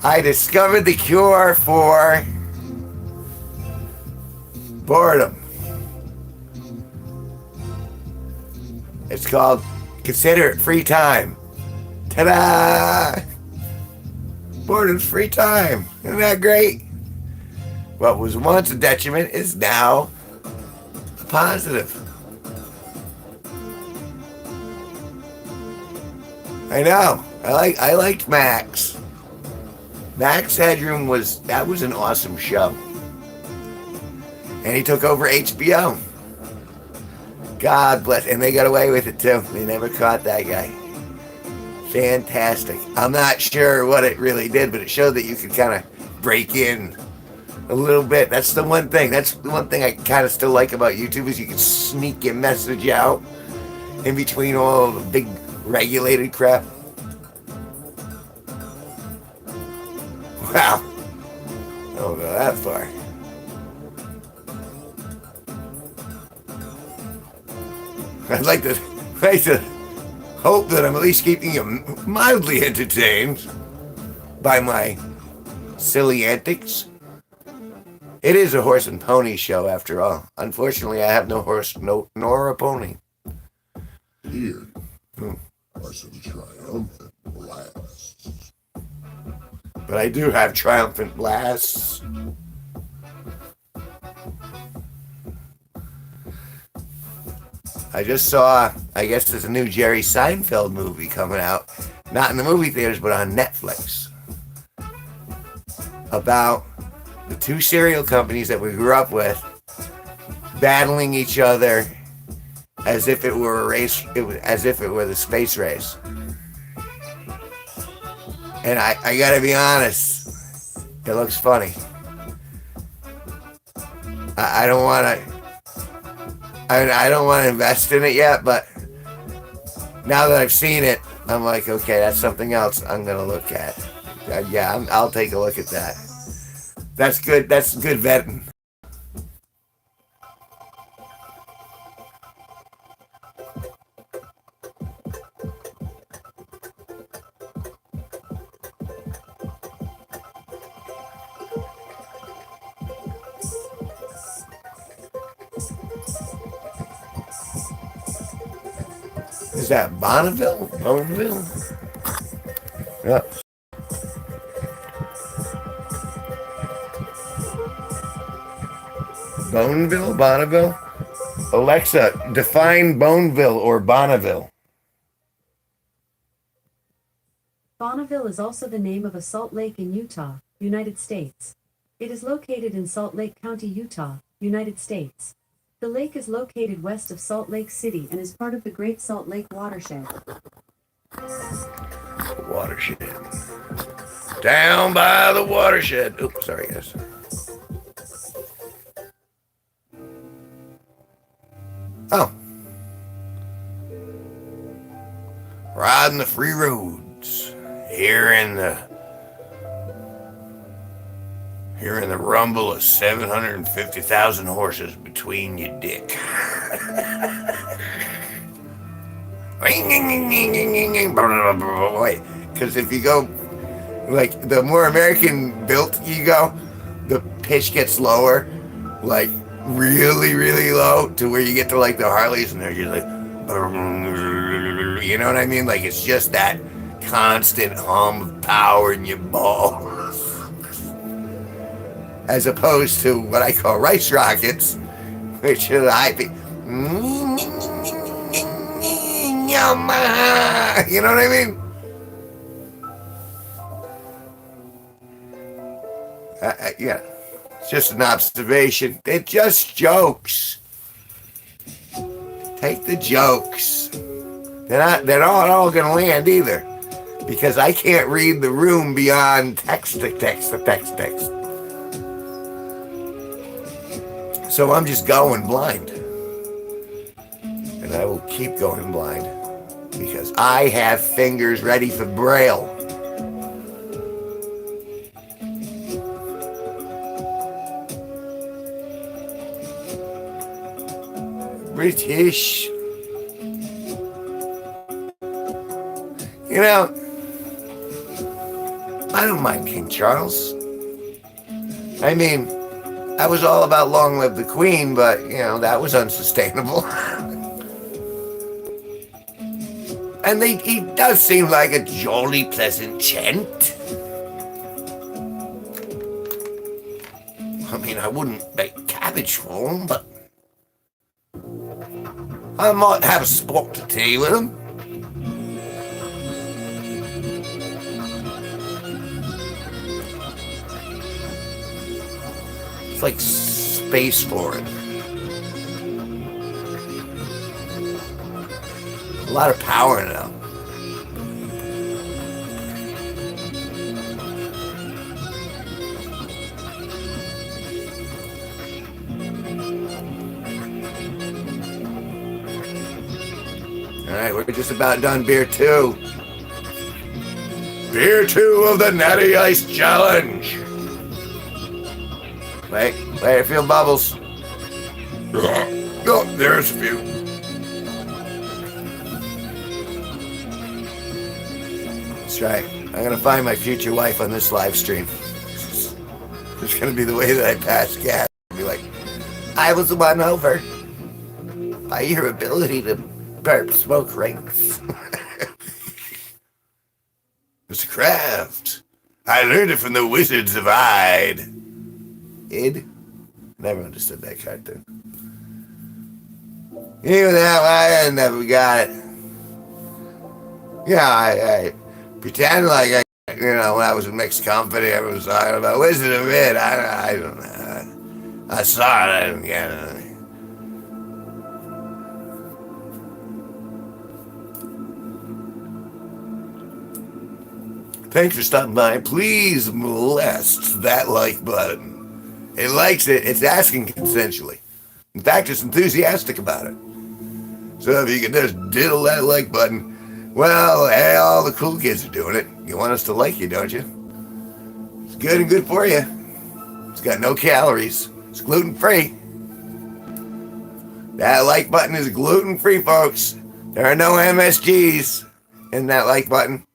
I discovered the cure for boredom. It's called Consider It Free Time. Ta-da! Boredom's free time. Isn't that great? What was once a detriment is now a positive. I know. I liked Max. Max Headroom was an awesome show. And he took over HBO. God bless. And they got away with it too. They never caught that guy. Fantastic. I'm not sure what it really did, but it showed that you could kind of break in a little bit. That's the one thing. That's the one thing I kind of still like about YouTube, is you can sneak your message out in between all the big regulated crap. Wow. I don't go that far. I'd like to hope that I'm at least keeping you mildly entertained by my silly antics. It is a horse and pony show after all. Unfortunately, I have no horse nor a pony. Here are some triumphant blasts. But I do have triumphant blasts. I just saw, I guess there's a new Jerry Seinfeld movie coming out. Not in the movie theaters, but on Netflix. About the two cereal companies that we grew up with battling each other as if it were a race, as if it were the space race. And I gotta be honest, it looks funny. I don't want to. I don't want to invest in it yet, but now that I've seen it, I'm like, okay, that's something else I'm gonna look at. Yeah, I'll take a look at that. That's good. That's good vetting. Is that Bonneville? Bonneville? Yeah. Boneville? Bonneville? Alexa, define Boneville or Bonneville. Bonneville is also the name of a salt lake in Utah, United States. It is located in Salt Lake County, Utah, United States. The lake is located west of Salt Lake City and is part of the Great Salt Lake watershed. Watershed. Down by the watershed. Oops, sorry, guys. Oh. Riding the free roads here in the Hearing the rumble of 750,000 horses between your dick. Because if you go, like, the more American built you go, the pitch gets lower, like, really, really low, to where you get to, like, the Harleys, and they're just like, you know what I mean? Like, it's just that constant hum of power in your balls. As opposed to what I call rice rockets, which are the high pitch. You know what I mean? Yeah, it's just an observation. They're just jokes. Take the jokes. They're not all gonna land either, because I can't read the room beyond text. So I'm just going blind, and I will keep going blind because I have fingers ready for Braille. British. You know, I don't mind King Charles. I mean, I was all about long live the Queen, but, you know, that was unsustainable. And he does seem like a jolly pleasant gent. I mean, I wouldn't bake cabbage for him, but I might have a spot to tea with him. It's like space foreign. A lot of power now. Alright, we're just about done beer 2. Beer 2 of the Natty Ice Challenge. Wait, I feel bubbles. Oh, there's a few. That's right. I'm gonna find my future wife on this live stream. It's gonna be the way that I pass gas. I'll be like, I was the one over by your ability to burp smoke rings. Mr. Kraft, I learned it from the Wizards of Id. Id? Never understood that cartoon. Even that, I never got it. Yeah, I pretend like I, when I was in mixed company, everyone was talking about Wizard of Id. I don't know. I saw it, I didn't get it. Thanks for stopping by. Please molest that like button. It likes it. It's asking consensually. In fact, it's enthusiastic about it. So if you can just diddle that like button, well, hey, all the cool kids are doing it. You want us to like you, don't you? It's good and good for you. It's got no calories. It's gluten-free. That like button is gluten-free, folks. There are no MSGs in that like button.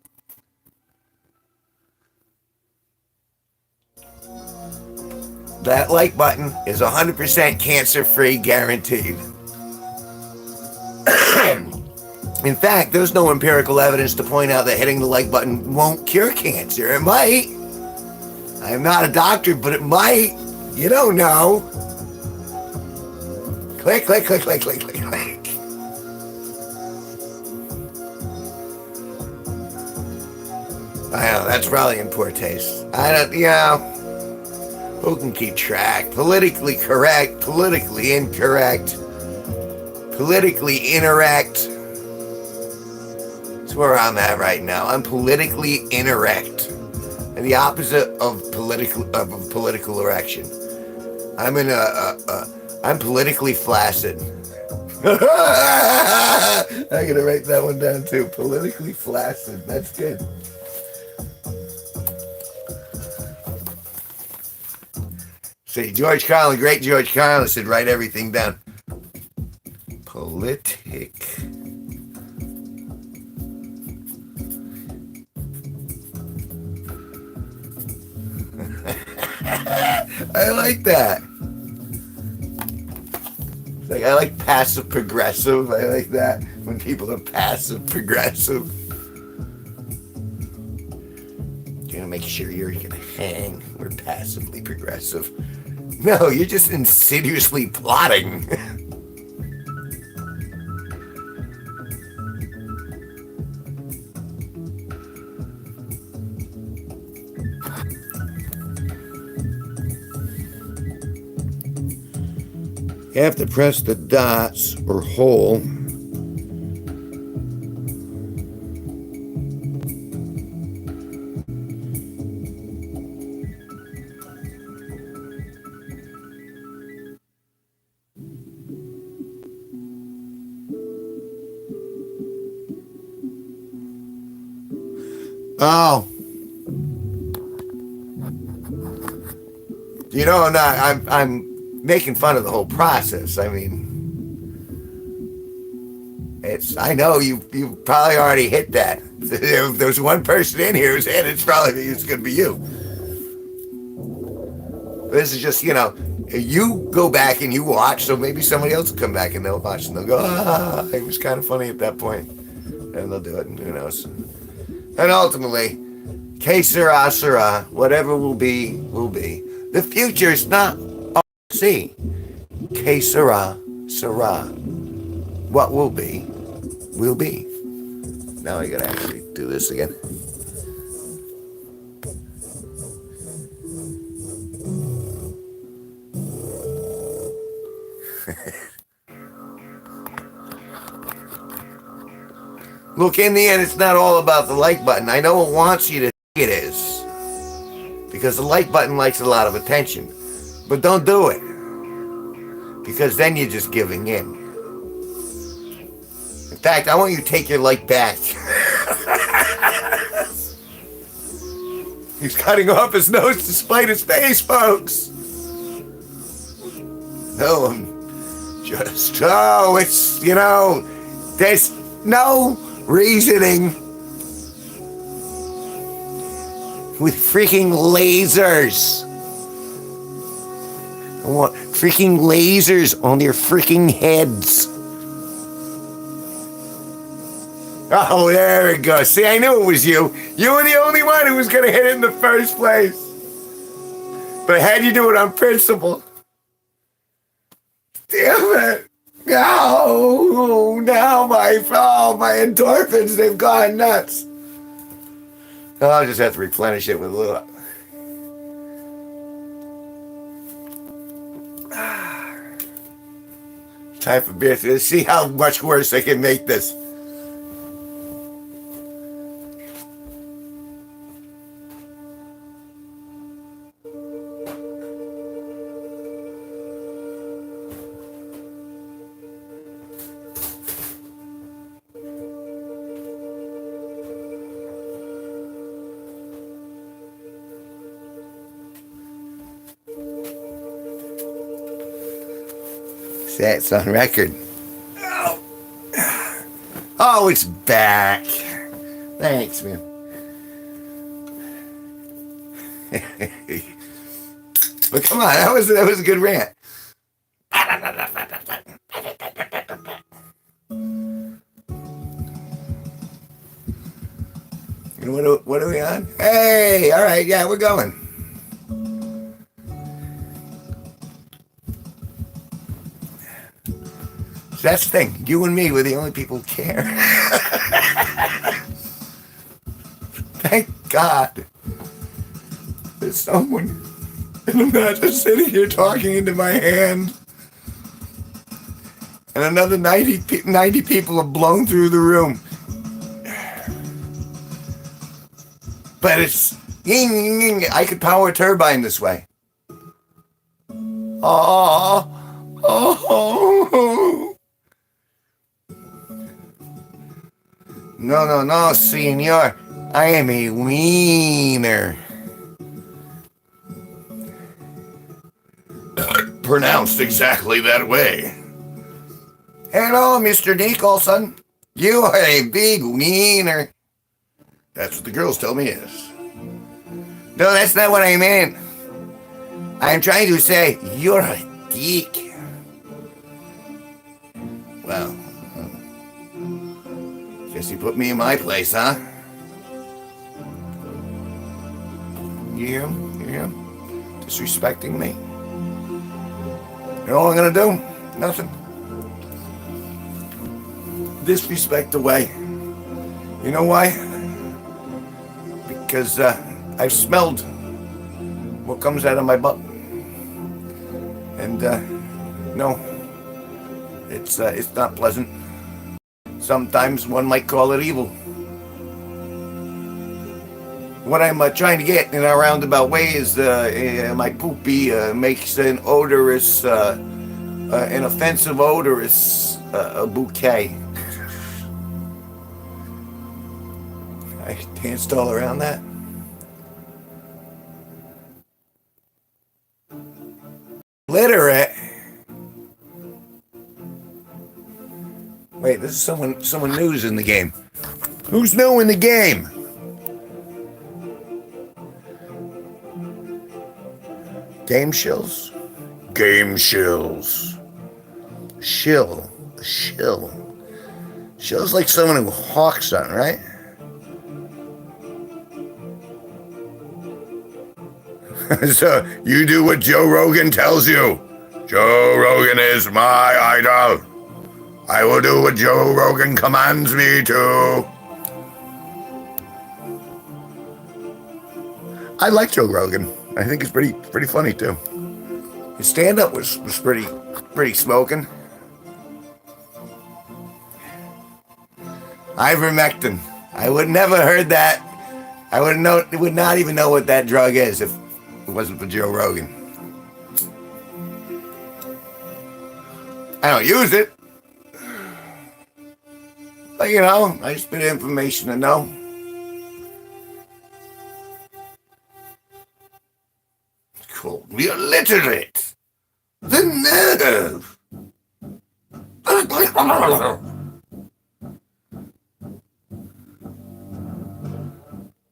That like button is 100% cancer-free, guaranteed. In fact, there's no empirical evidence to point out that hitting the like button won't cure cancer. It might. I'm not a doctor, but it might. You don't know. Click, click, click, click, click, click, click. I know, that's probably in poor taste. I don't, you know. Who can keep track? Politically correct, politically incorrect, politically interact. That's where I'm at right now. I'm politically incorrect, and the opposite of political erection. I'm I'm politically flaccid. I'm gonna write that one down too. Politically flaccid. That's good. See, George Carlin, great George Carlin said, write everything down. Politic. I like that. Like, I like passive progressive. I like that when people are passive progressive. You're gonna make sure you're gonna hang. We're passively progressive. No, you're just insidiously plotting. You have to press the dots or hole. Oh. You know, I'm making fun of the whole process. I mean, I know you probably already hit that. If there's one person in here who's hit it, it's going to be you. This is just, you go back and you watch, so maybe somebody else will come back and they'll watch and they'll go, it was kind of funny at that point. And they'll do it, and who knows. And ultimately, que sera, sera, whatever will be, will be. The future is not see. Que sera, sera. What will be, will be. Now I gotta actually do this again. Look, in the end, it's not all about the like button. I know it wants you to think it is. Because the like button likes a lot of attention. But don't do it. Because then you're just giving in. In fact, I want you to take your like back. He's cutting off his nose to spite his face, folks. No, it's, there's no reasoning with freaking lasers. I want freaking lasers on their freaking heads. Oh, there it goes. See, I knew it was you. You were the only one who was going to hit it in the first place. But I had you do it on principle. Damn it. No, now my endorphins, they've gone nuts. I'll just have to replenish it with a little. Time for beer. Let's see how much worse I can make this. That's on record. Oh, it's back. Thanks, man. But come on, that was a good rant. What are we on? Hey, all right, yeah, we're going. That's the thing. You and me were the only people who care. Thank God. There's someone. And I'm not just sitting here talking into my hand. And another 90 people have blown through the room. But it's... I could power a turbine this way. Oh. No, senor. I am a wiener. pronounced exactly that way. Hello, Mr. Nicholson. You are a big wiener. That's what the girls tell me is. No, that's not what I meant. I'm trying to say you're a dick. Well, guess you put me in my place, huh? You hear him? You hear him? Disrespecting me? You know what I'm gonna do? Nothing. Disrespect away. You know why? Because I've smelled what comes out of my butt. And no, it's not pleasant. Sometimes one might call it evil. What I'm trying to get in a roundabout way is my poopy makes an odorous, an offensive odorous bouquet. I danced all around that. Literate. Wait, this is someone new's in the game. Who's new in the game? Game shills? Game shills. Shill. Shill's like someone who hawks something, right? So you do what Joe Rogan tells you. Joe Rogan is my idol. I will do what Joe Rogan commands me to. I like Joe Rogan. I think it's pretty funny too. His stand-up was pretty smoking. Ivermectin. I would never heard that. I would not even know what that drug is if it wasn't for Joe Rogan. I don't use it. But you know, I just bit of information to know. Cool. We are literate. The nerve.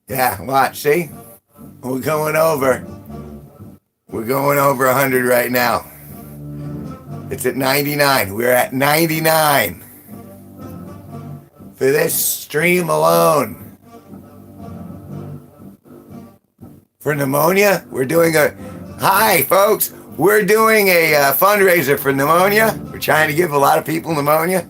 Yeah, watch, see? We're going over 100 right now. It's at 99. We're at 99. For this stream alone. For pneumonia, we're doing hi folks, we're doing a fundraiser for pneumonia. We're trying to give a lot of people pneumonia.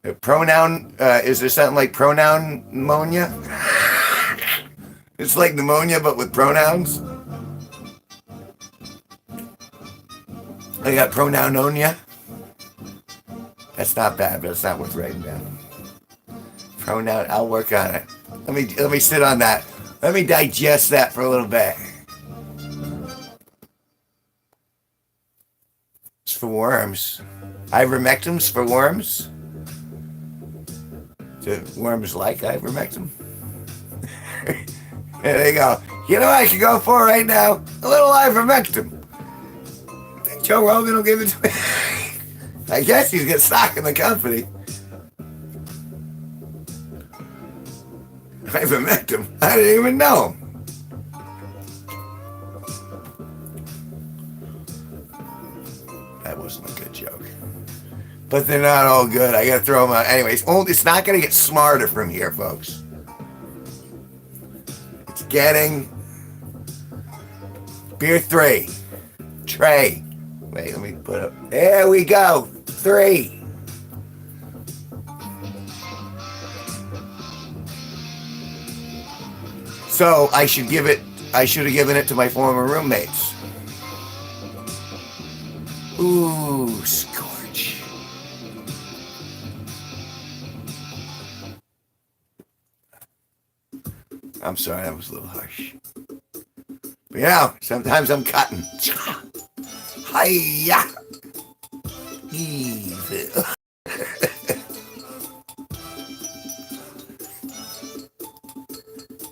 A pronoun, is there something like pronoun pneumonia? It's like pneumonia but with pronouns. I got pronounonia. That's not bad, but it's not worth writing down. Pronoun, I'll work on it. Let me sit on that. Let me digest that for a little bit. It's for worms. Ivermectin's for worms. Do worms like ivermectin? There they go. You know what I could go for right now? A little ivermectin. Joe Rogan will give it to me. I guess he's got stock in the company. Ivermectin. I didn't even know him. That wasn't a good joke. But they're not all good. I gotta throw them out. Anyways, it's not gonna get smarter from here, folks. It's getting beer 3. Trey. Wait, let me put up. There we go. 3. So I should have given it to my former roommates. Ooh, scorch. I'm sorry, that was a little harsh. But you know, sometimes I'm cutting. Hiya! Evil.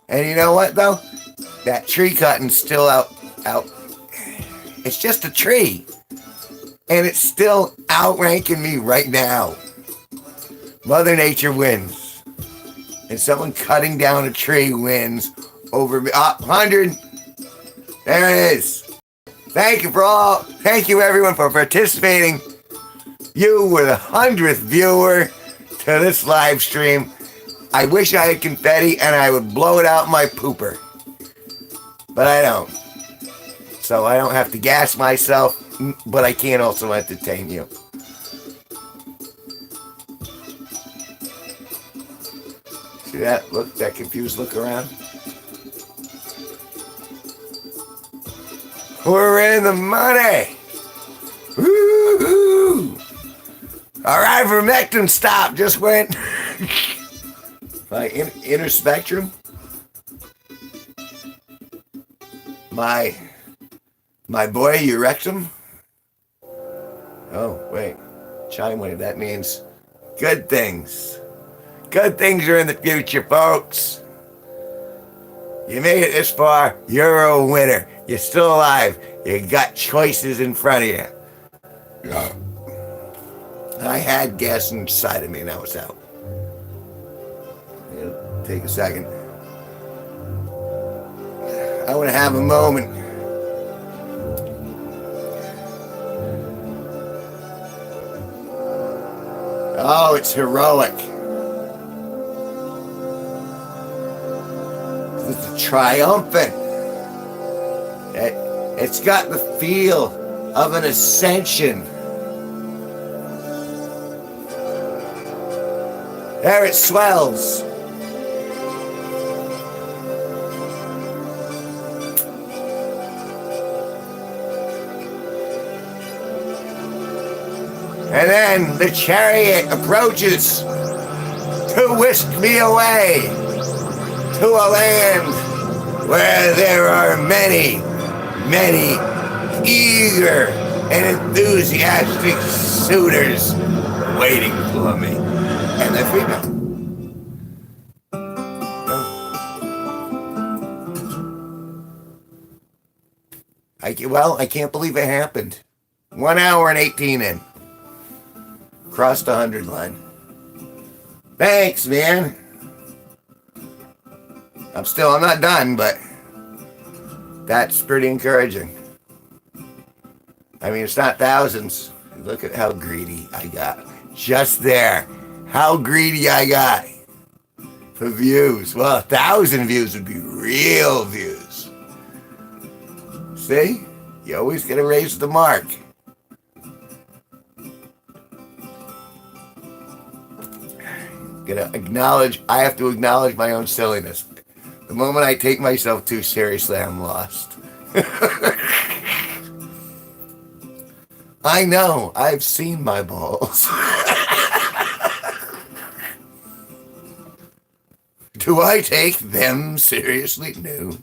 And you know what though? That tree cutting's still out. It's just a tree. And it's still outranking me right now. Mother Nature wins. And someone cutting down a tree wins over me. 100. There it is. Thank you everyone for participating. You were the 100th viewer to this live stream. I wish I had confetti and I would blow it out my pooper. But I don't. So I don't have to gas myself, but I can also entertain you. See that? Look, that confused look around. We're in the money. Woo-hoo. Our ivermectin stop just went. My inner spectrum. My boy Eurectum. Oh, wait. Chime wave. That means good things. Good things are in the future, folks. You made it this far. You're a winner. You're still alive. You got choices in front of you. Yeah. I had gas inside of me, now it's out. It'll take a second. I want to have a moment. Oh, it's heroic. It's triumphant. It's got the feel of an ascension. There it swells. And then the chariot approaches to whisk me away to a land where there are many, many eager and enthusiastic suitors waiting for me. And the female. I can't believe it happened. 1 hour and 18 in. Crossed the 100 line. Thanks, man. I'm not done, but that's pretty encouraging. I mean, it's not thousands. Look at how greedy I got. Just there. How greedy I got for views. Well, 1,000 views would be real views. See? You always gotta raise the mark. I have to acknowledge my own silliness. The moment I take myself too seriously, I'm lost. I know, I've seen my balls. Do I take them seriously? No.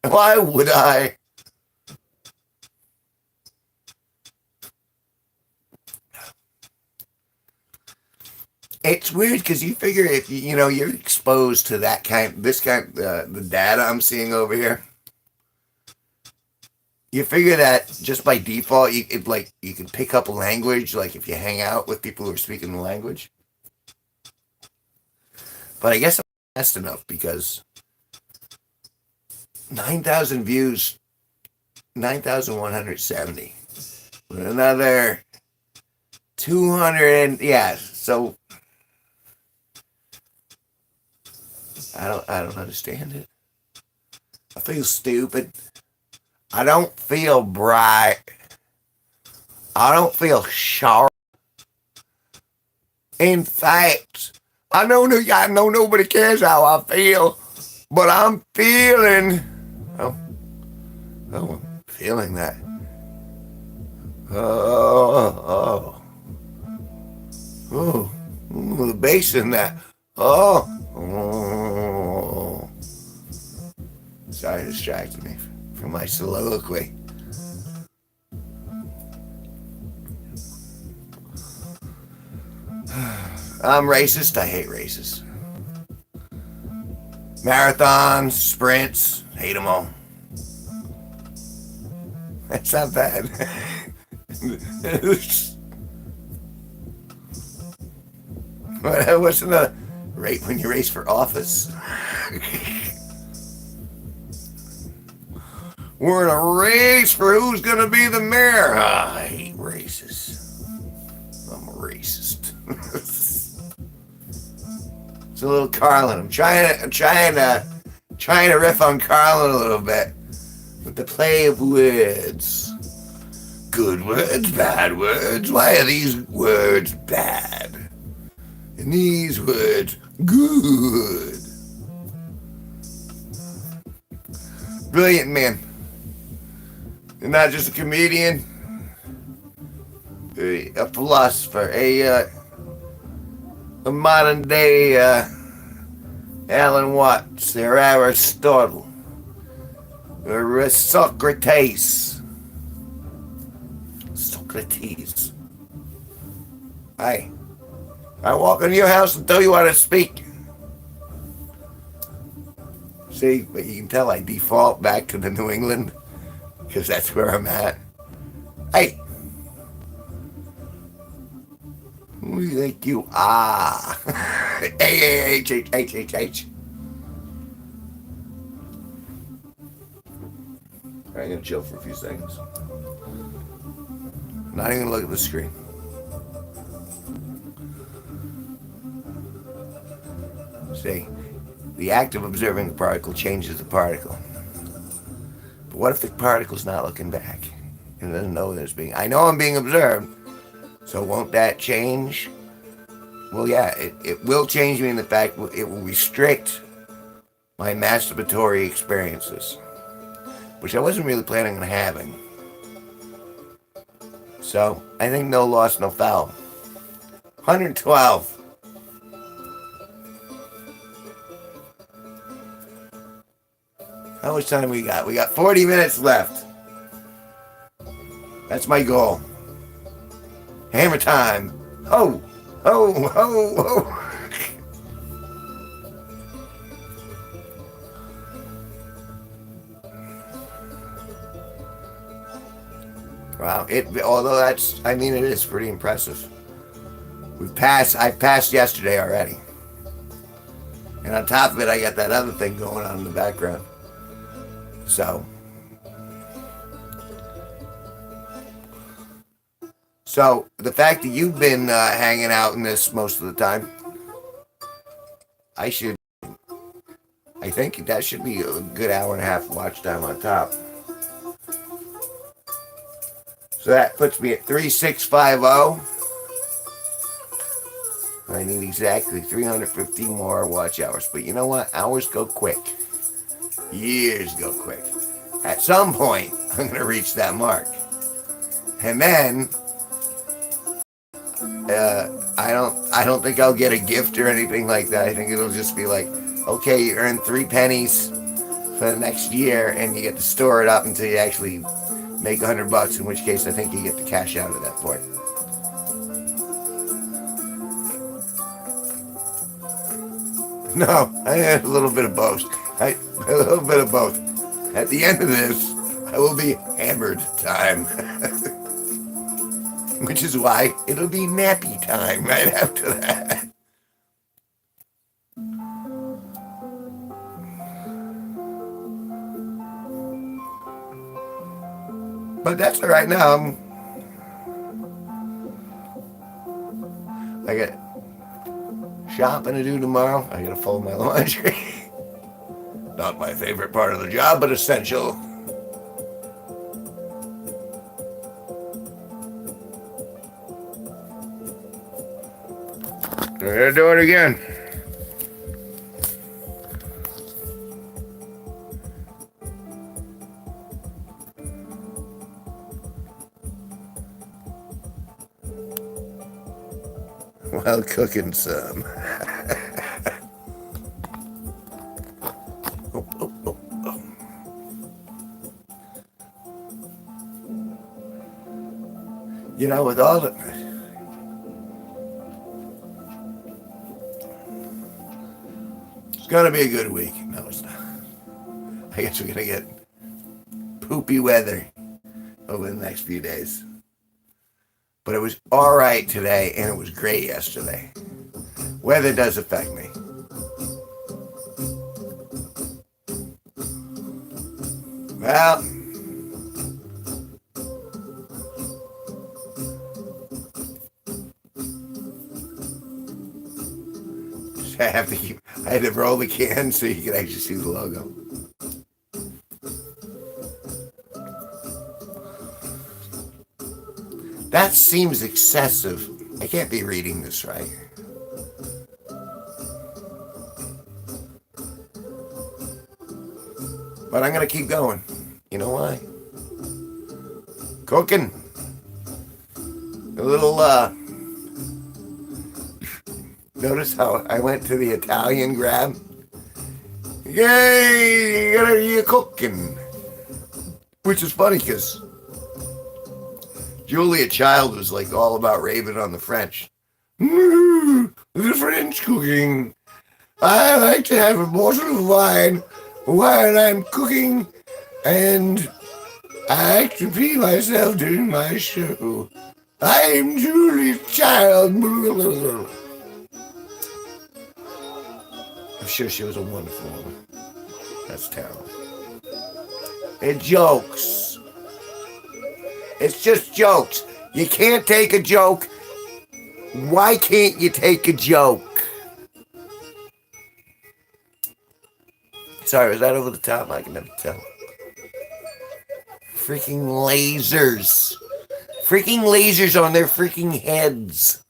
Why would I? It's weird because you figure if you're exposed to the data I'm seeing over here. You figure that just by default, you can pick up a language, like if you hang out with people who are speaking the language. But I guess I'm fast enough because 9,000 views, 9,170, with another 200, and yeah. So I don't understand it. I feel stupid. I don't feel bright. I don't feel sharp. In fact, I know nobody cares how I feel, but I'm feeling. Oh, I'm feeling that. Oh, the bass in that. Oh. Sorry, it distracted me from my soliloquy. I'm racist. I hate racists. Marathons, sprints, hate them all. That's not bad. What's the rate when you race for office? We're in a race for who's going to be the mayor. I hate races. I'm a racist. It's a little Carlin. I'm trying to riff on Carlin a little bit with the play of words. Good words, bad words. Why are these words bad? And these words good. Brilliant man. And not just a comedian, a philosopher, a modern day Alan Watts, or Aristotle, or Socrates. Socrates. I walk into your house and tell you how to speak. See, but you can tell I default back to the New England, because that's where I'm at. Hey, who do you think you are? A-H-H-H-H-H. I'm gonna chill for a few seconds. Not even gonna look at the screen. See, the act of observing the particle changes the particle. But what if the particle's not looking back and doesn't know there's being? I know I'm being observed, so won't that change? Well, yeah, it will change me in the fact it will restrict my masturbatory experiences, which I wasn't really planning on having. So I think no loss, no foul. 112. How much time we got? We got 40 minutes left. That's my goal. Hammer time. Oh, oh, oh, oh. Wow. Although it is pretty impressive. I passed yesterday already. And on top of it, I got that other thing going on in the background. So the fact that you've been hanging out in this most of the time, I think that should be a good hour and a half watch time on top. So that puts me at 3650. I need exactly 350 more watch hours. But you know what? Hours go quick. Years go quick. At some point, I'm going to reach that mark. And then, I don't think I'll get a gift or anything like that. I think it'll just be like, okay, you earn 3 pennies for the next year, and you get to store it up until you actually make $100, in which case I think you get to cash out at that point. No, I had a little bit of both. A little bit of both. At the end of this, I will be hammered time. Which is why it'll be nappy time right after that. But that's all right now. I got shopping to do tomorrow. I gotta fold my laundry. Not my favorite part of the job, but essential. We're gonna do it again. While cooking some. You know, with all the... It's gonna be a good week. No, I guess we're gonna get poopy weather over the next few days. But it was alright today, and it was great yesterday. Weather does affect me. Well, I had to roll the can so you could actually see the logo. That seems excessive. I can't be reading this right. But I'm going to keep going. You know why? Cooking. A little, notice how I went to the Italian grab? Yay! You're cooking. Which is funny because Julia Child was like all about raving on the French. The French cooking. I like to have a bottle of wine while I'm cooking, and I like to pee myself during my show. I'm Julia Child. I'm sure she was a wonderful woman. That's terrible. It jokes. It's just jokes. You can't take a joke. Why can't you take a joke? Sorry, was that over the top? I can never tell. Freaking lasers. Freaking lasers on their freaking heads.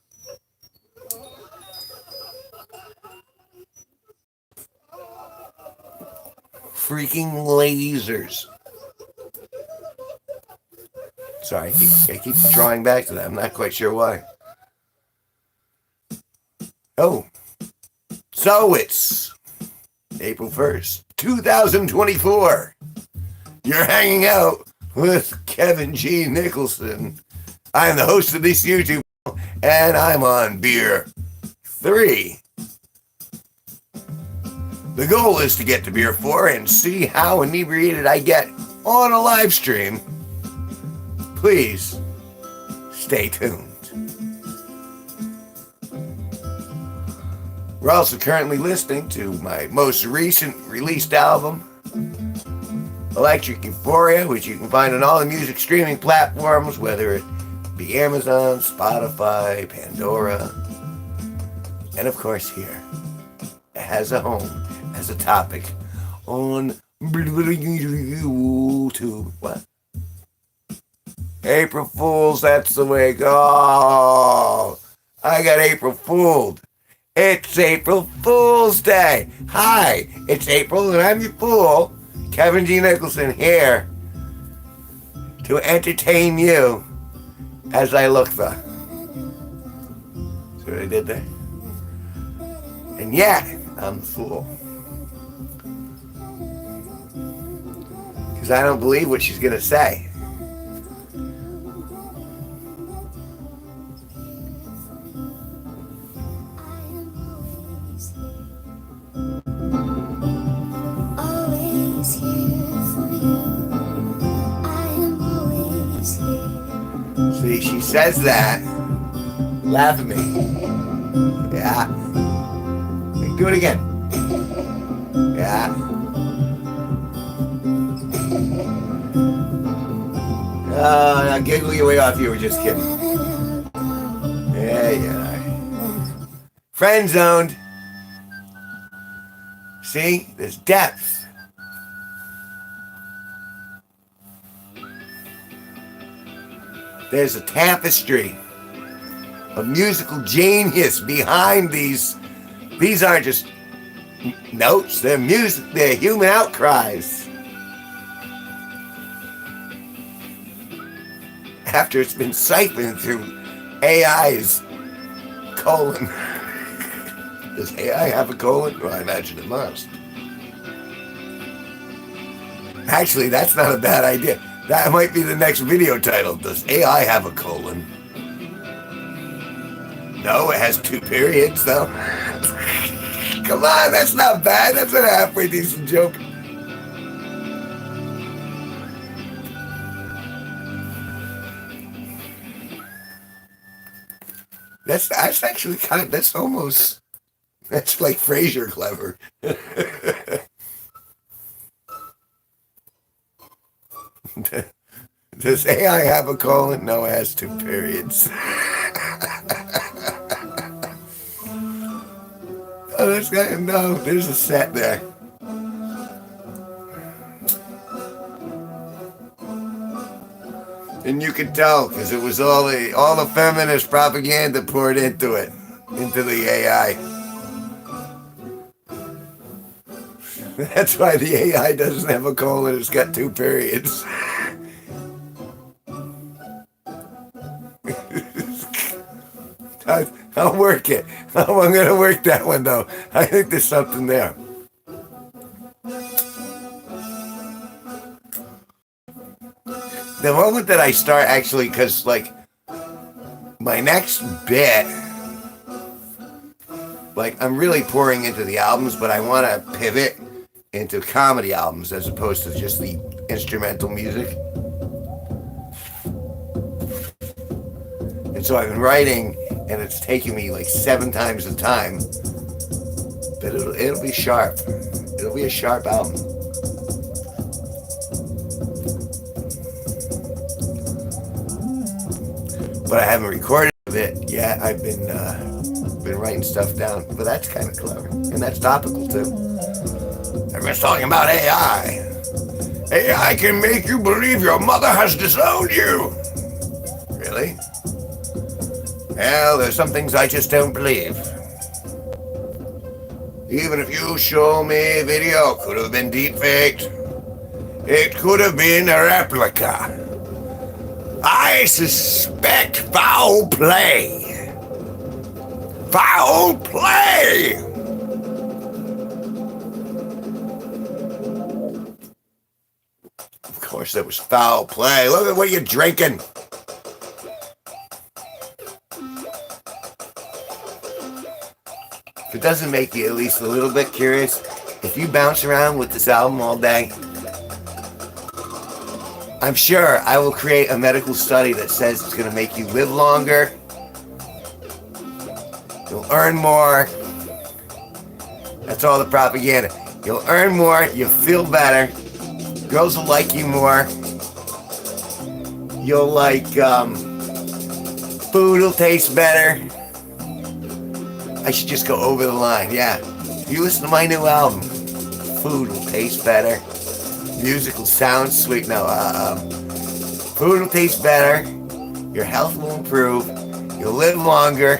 Freaking lasers. Sorry, I keep drawing back to that. I'm not quite sure why. Oh. So it's April 1st, 2024. You're hanging out with Kevin G Nicholson. I'm the host of this YouTube channel, and I'm on beer 3. The goal is to get to beer 4 and see how inebriated I get on a live stream. Please stay tuned. We're also currently listening to my most recent released album, Electric Euphoria, which you can find on all the music streaming platforms, whether it be Amazon, Spotify, Pandora, and of course here. It has a home, as a topic on YouTube. What? April Fools, that's the way it goes. I got April Fooled. It's April Fool's Day. Hi, it's April and I'm your fool, Kevin G Nicholson, here to entertain you as I look the. See what I did there? And yeah, I'm the fool. Because I don't believe what she's going to say. See, she says that. Laugh at me. Yeah. Do it again. Yeah. Now giggle your way off. You were just kidding. Yeah. Friend zoned. See? There's depth. There's a tapestry of musical genius behind these. These aren't just notes, they're music, they're human outcries. After it's been siphoned through AI's colon. Does AI have a colon? Well, I imagine it must. Actually, that's not a bad idea. That might be the next video title. Does AI have a colon? No, it has 2 periods, though. Come on, that's not bad. That's a halfway decent joke. That's actually that's almost, that's like Frasier clever. Does AI have a colon? No, it has two periods. Oh, this guy, no, there's a set there. And you could tell because it was all the feminist propaganda poured into it, into the AI. That's why the AI doesn't have a colon. It's got two periods. I'll work it. I'm going to work that one though. I think there's something there. The moment that I start actually, because like my next bit, like I'm really pouring into the albums, but I want to pivot into comedy albums as opposed to just the instrumental music. And so I've been writing, and it's taking me like 7 times the time, but it'll be sharp. It'll be a sharp album. But I haven't recorded it yet. I've been writing stuff down, but that's kind of clever, and that's topical too. Everyone's talking about AI. AI can make you believe your mother has disowned you. Really? Well, there's some things I just don't believe. Even if you show me a video, could have been deepfaked. It could have been a replica. I suspect foul play. Foul play! Of course there was foul play. Look at what you're drinking. If it doesn't make you at least a little bit curious, if you bounce around with this album all day, I'm sure I will create a medical study that says it's going to make you live longer, you'll earn more. That's all the propaganda. You'll earn more, you'll feel better, girls will like you more, you'll like, food will taste better. I should just go over the line, yeah. If you listen to my new album, food will taste better, music will sound sweet. No, food will taste better, your health will improve, you'll live longer,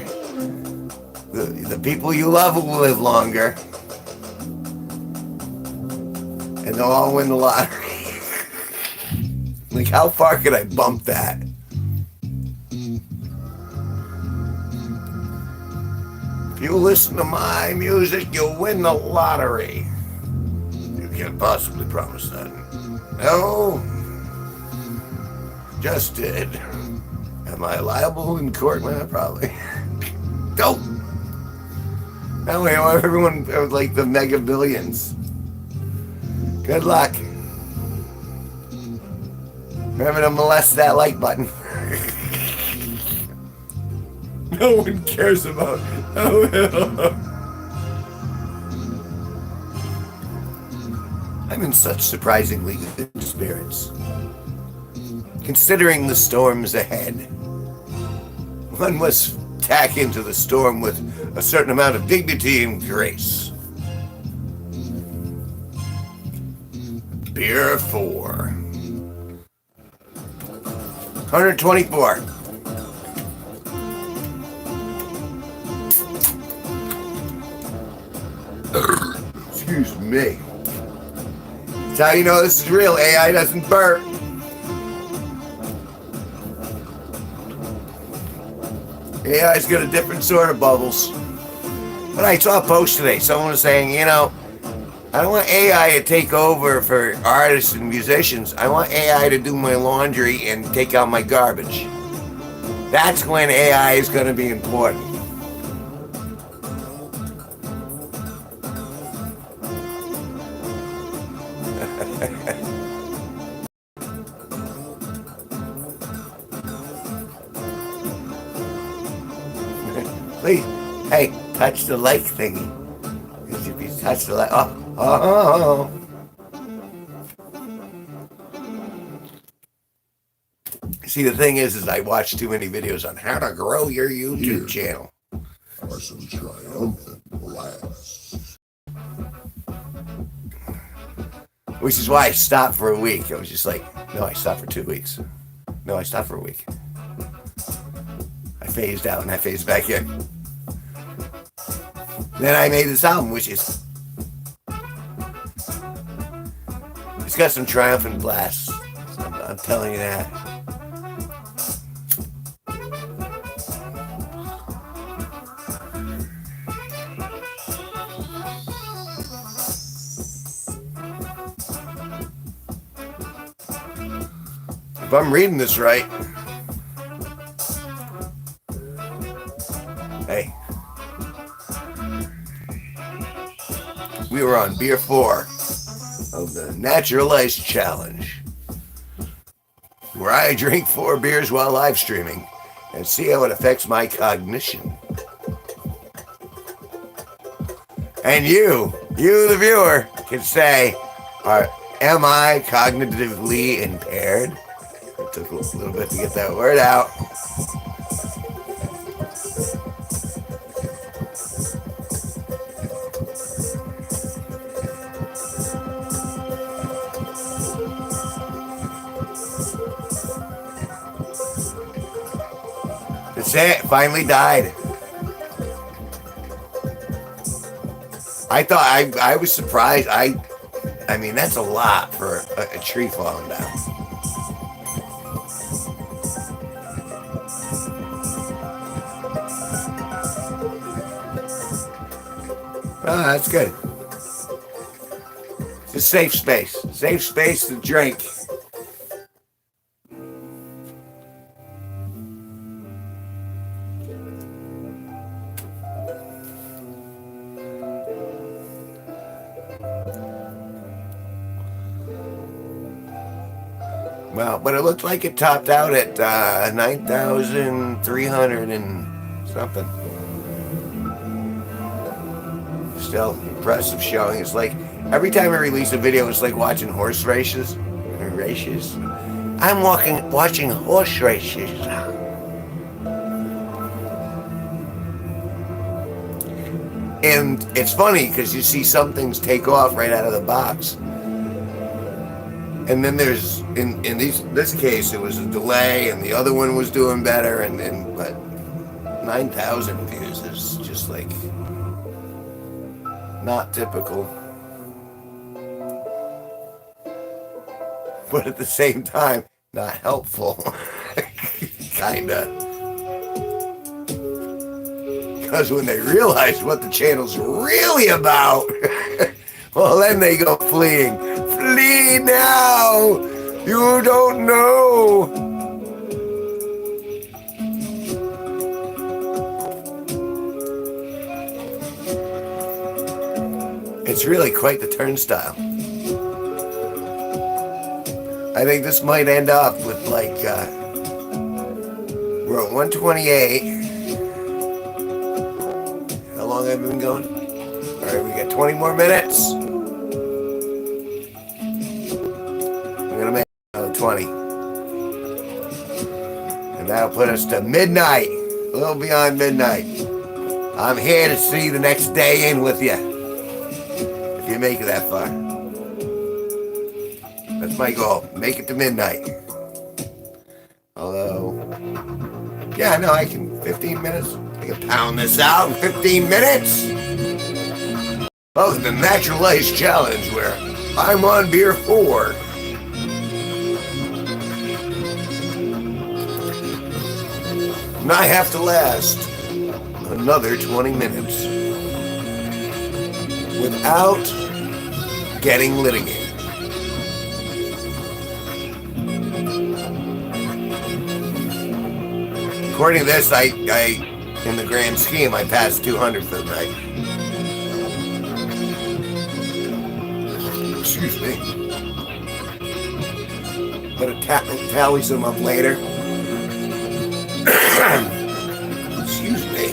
the people you love will live longer, and they'll all win the lottery. Like, how far could I bump that? If you listen to my music, you'll win the lottery. You can't possibly promise that. No. Just did. Am I liable in court? Well, probably. Don't. That way, everyone, like the mega billions. Good luck. Remember to molest that like button. No one cares about. Oh, I'm in such surprisingly good spirits. Considering the storms ahead, one must tack into the storm with a certain amount of dignity and grace. Beer 4. 124. Excuse me. That's how you know this is real. AI doesn't burp. AI's got a different sort of bubbles. But I saw a post today. Someone was saying, you know, I don't want AI to take over for artists and musicians. I want AI to do my laundry and take out my garbage. That's when AI is going to be important. Hey, touch the like thingy. Because if you touch the like, oh. See, the thing is I watch too many videos on how to grow your YouTube channel. Are some triumphant blasts. Which is why I stopped for a week. I was just like, no, I stopped for 2 weeks. No, I stopped for a week. I phased out and I phased back in. Then I made this album, which is... It's got some triumphant blasts. I'm telling you that. If I'm reading this right, hey, we were on beer 4 of the Natural Ice Challenge, where I drink 4 beers while live streaming and see how it affects my cognition. And you, the viewer, can say, am I cognitively impaired? It took a little bit to get that word out. That's it. Finally died. I thought I was surprised. I mean, that's a lot for a tree falling down. Oh, that's good. It's a safe space. Safe space to drink. Well, but it looked like it topped out at 9,300 and something. Still impressive showing. It's like every time I release a video, it's like watching horse races. I'm watching horse races. And it's funny because you see some things take off right out of the box. And then there's in this case it was a delay, and the other one was doing better, but 9,000 views is just like not typical, but at the same time not helpful. Kinda, because when they realize what the channel's really about, well, then they go fleeing. Flee now! You don't know! It's really quite the turnstile. I think this might end up with like, we're at 128. How long have I been going? Alright, we got 20 more minutes. I'm gonna make another 20. And that'll put us to midnight. A little beyond midnight. I'm here to see the next day in with you. If you make it that far. That's my goal. Make it to midnight. Although, yeah, no, I can, 15 minutes. I can pound this out in 15 minutes. Welcome to the Natural Ice Challenge, where I'm on beer 4. And I have to last another 20 minutes without getting litigated. According to this, I in the grand scheme, I passed 200 for the night. Excuse me. But it tallies them up later. Excuse me.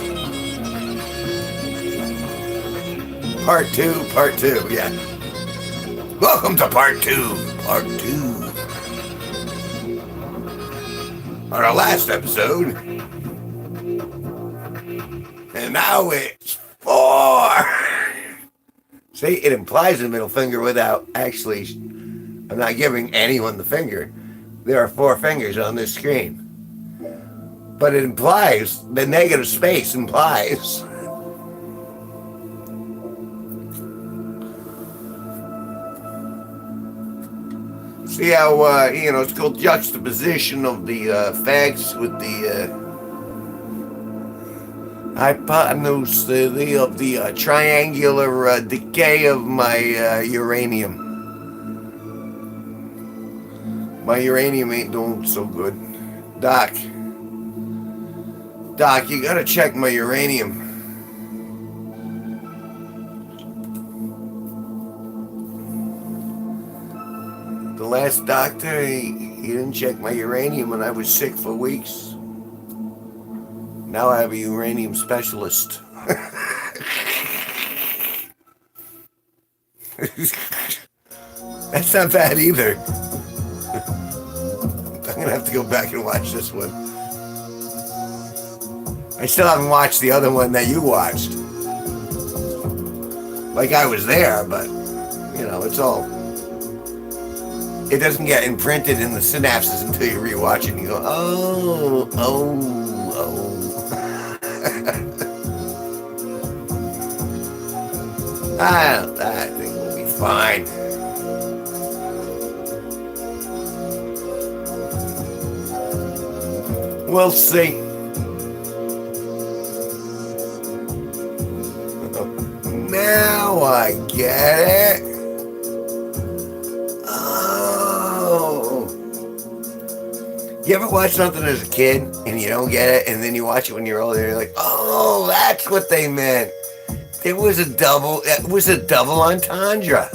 Part two, yeah. Welcome to part two. On our last episode. And now it's 4. See, it implies a middle finger without actually, I'm not giving anyone the finger. There are 4 fingers on this screen. But it implies, the negative space implies. See how, it's called juxtaposition of the facts with the hypotenuse of the triangular decay of my uranium. My uranium ain't doing so good. Doc, you gotta check my uranium. The last doctor, he didn't check my uranium and I was sick for weeks. Now I have a uranium specialist. That's not bad either. I'm gonna have to go back and watch this one. I still haven't watched the other one that you watched. Like I was there, but, it's all... It doesn't get imprinted in the synapses until you rewatch it and you go, oh. I think we'll be fine. We'll see. Now I get it. Oh. You ever watch something as a kid and you don't get it, and then you watch it when you're older and you're like, oh, that's what they meant. It was a double entendre.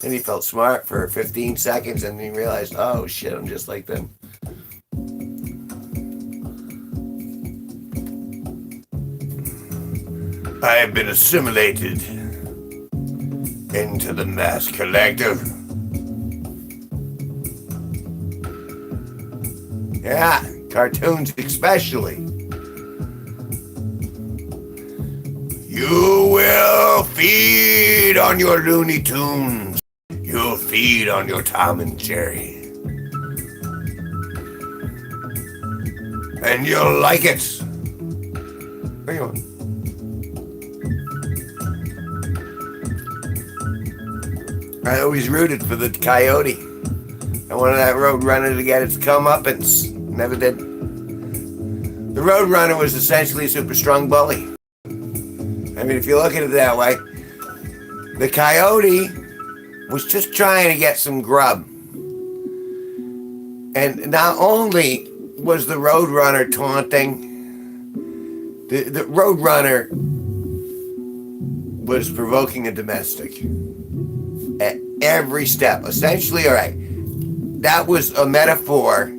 And he felt smart for 15 seconds and he realized, oh shit, I'm just like them. I have been assimilated into the mass collective. Yeah, cartoons especially. You will feed on your Looney Tunes. You'll feed on your Tom and Jerry. And you'll like it. Where you going? I always rooted for the Coyote. I wanted that Roadrunner to get its comeuppance. Never did. The Roadrunner was essentially a super strong bully. I mean, if you look at it that way, the Coyote was just trying to get some grub. And not only was the Roadrunner taunting, the Roadrunner was provoking a domestic at every step. Essentially, all right, that was a metaphor.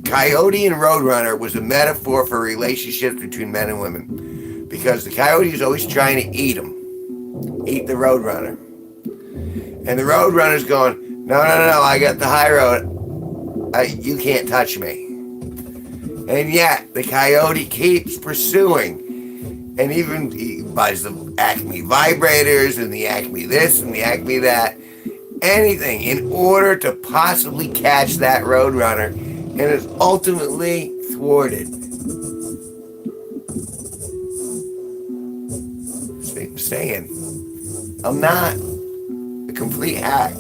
Coyote and Roadrunner was a metaphor for relationships between men and women. Because the Coyote is always trying to eat the Roadrunner. And the Roadrunner's going, no, I got the high road. You can't touch me. And yet, the Coyote keeps pursuing. And even he buys the Acme vibrators and the Acme this and the Acme that. Anything in order to possibly catch that Roadrunner. And is ultimately thwarted. I'm saying, I'm not a complete hack.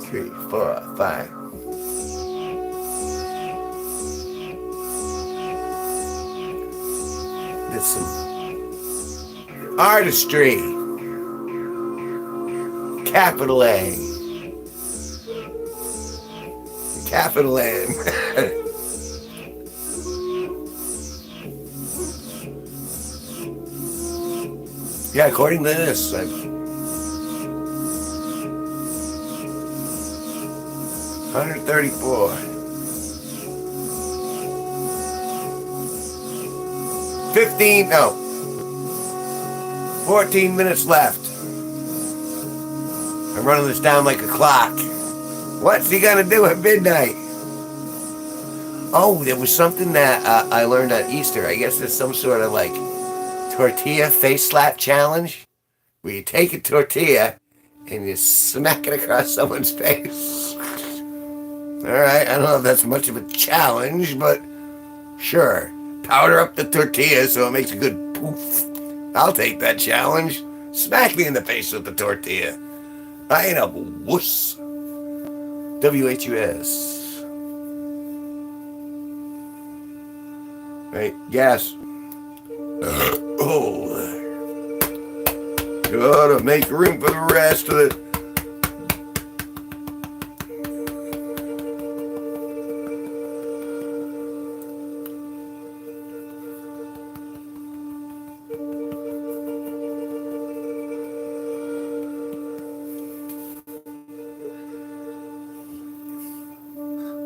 3, 4, 5. There's some artistry. Capital A. Capital M. Yeah, according to this, 134. 15, no, 14 minutes left. I'm running this down like a clock. What's he gonna do at midnight? Oh, there was something that I learned on Easter. I guess there's some sort of like tortilla face slap challenge where you take a tortilla and you smack it across someone's face. Alright, I don't know if that's much of a challenge, but sure. Powder up the tortilla so it makes a good poof. I'll take that challenge. Smack me in the face with the tortilla. I ain't a wuss. WHUS. Right, gas. Oh. Gotta make room for the rest of it.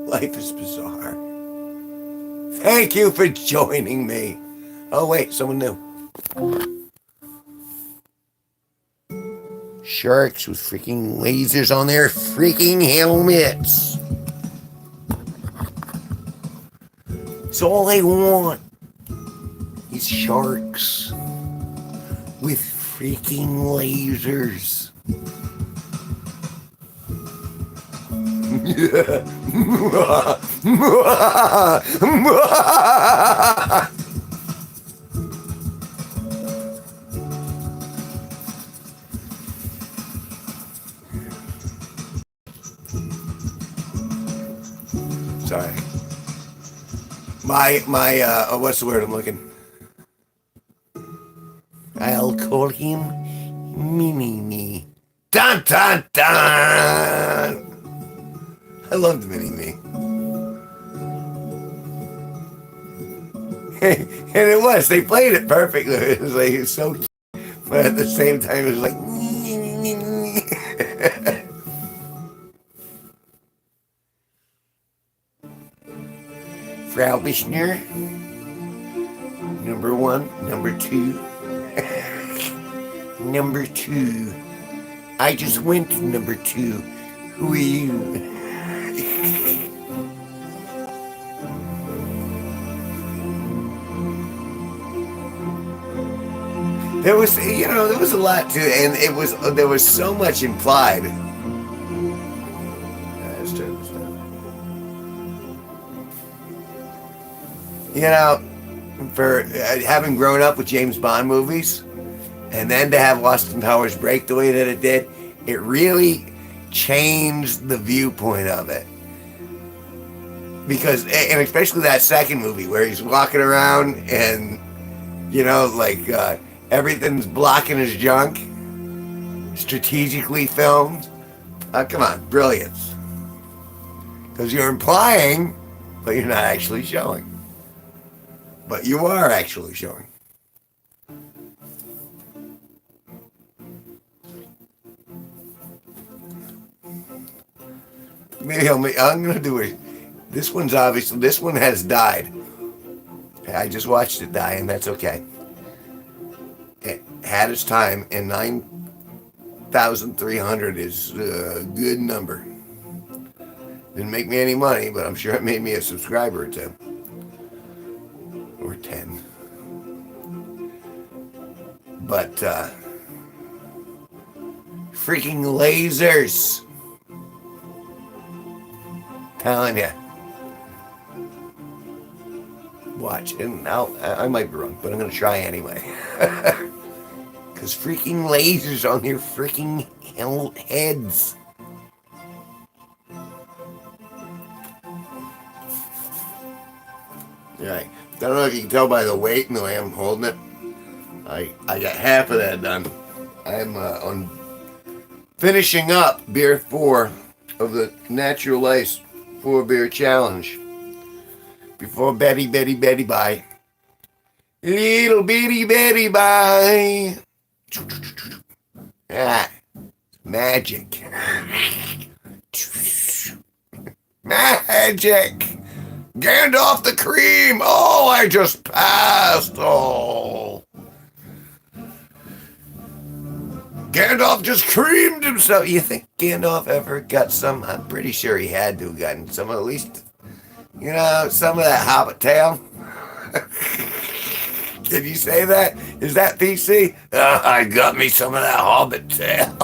Life is bizarre. Thank you for joining me. Oh, wait, someone new. Sharks with freaking lasers on their freaking helmets. It's all I want is sharks with freaking lasers. Sorry. My what's the word I'm looking? I'll call him Mini-Me. Dun dun dun! I loved Mini-Me. And it was. They played it perfectly. It was like, it's so cute. But at the same time, it was like... Frau Bishner. Number 1. Number 2. Number 2. I just went to number 2. Who are you? There was, there was a lot to it, and there was so much implied. Let's turn this down. For having grown up with James Bond movies, and then to have Austin Powers break the way that it did, it really changed the viewpoint of it. Because, and especially that second movie where he's walking around and, everything's blocking his junk. Strategically filmed. Come on, brilliance. Because you're implying, but you're not actually showing. But you are actually showing. Maybe I'm going to do it. This one's obviously, this one has died. I just watched it die, and that's okay. It had its time, and 9,300 is a good number. Didn't make me any money, but I'm sure it made me a subscriber or 2. Or 10. But, freaking lasers. Telling you. Watch, and I might be wrong, but I'm going to try anyway. Because freaking lasers on their freaking heads. Alright, I don't know if you can tell by the weight and the way I'm holding it. I got half of that done. I'm on finishing up beer 4 of the Natural Ice 4 beer challenge. Before Betty bye. Little bitty Betty bye. Ah, magic. Magic. Gandalf the cream! Oh, I just passed! Oh. Gandalf just creamed himself. You think Gandalf ever got some? I'm pretty sure he had to have gotten some, at least, some of that hobbit tail. Can you say that? Is that PC? I got me some of that hobbit tail.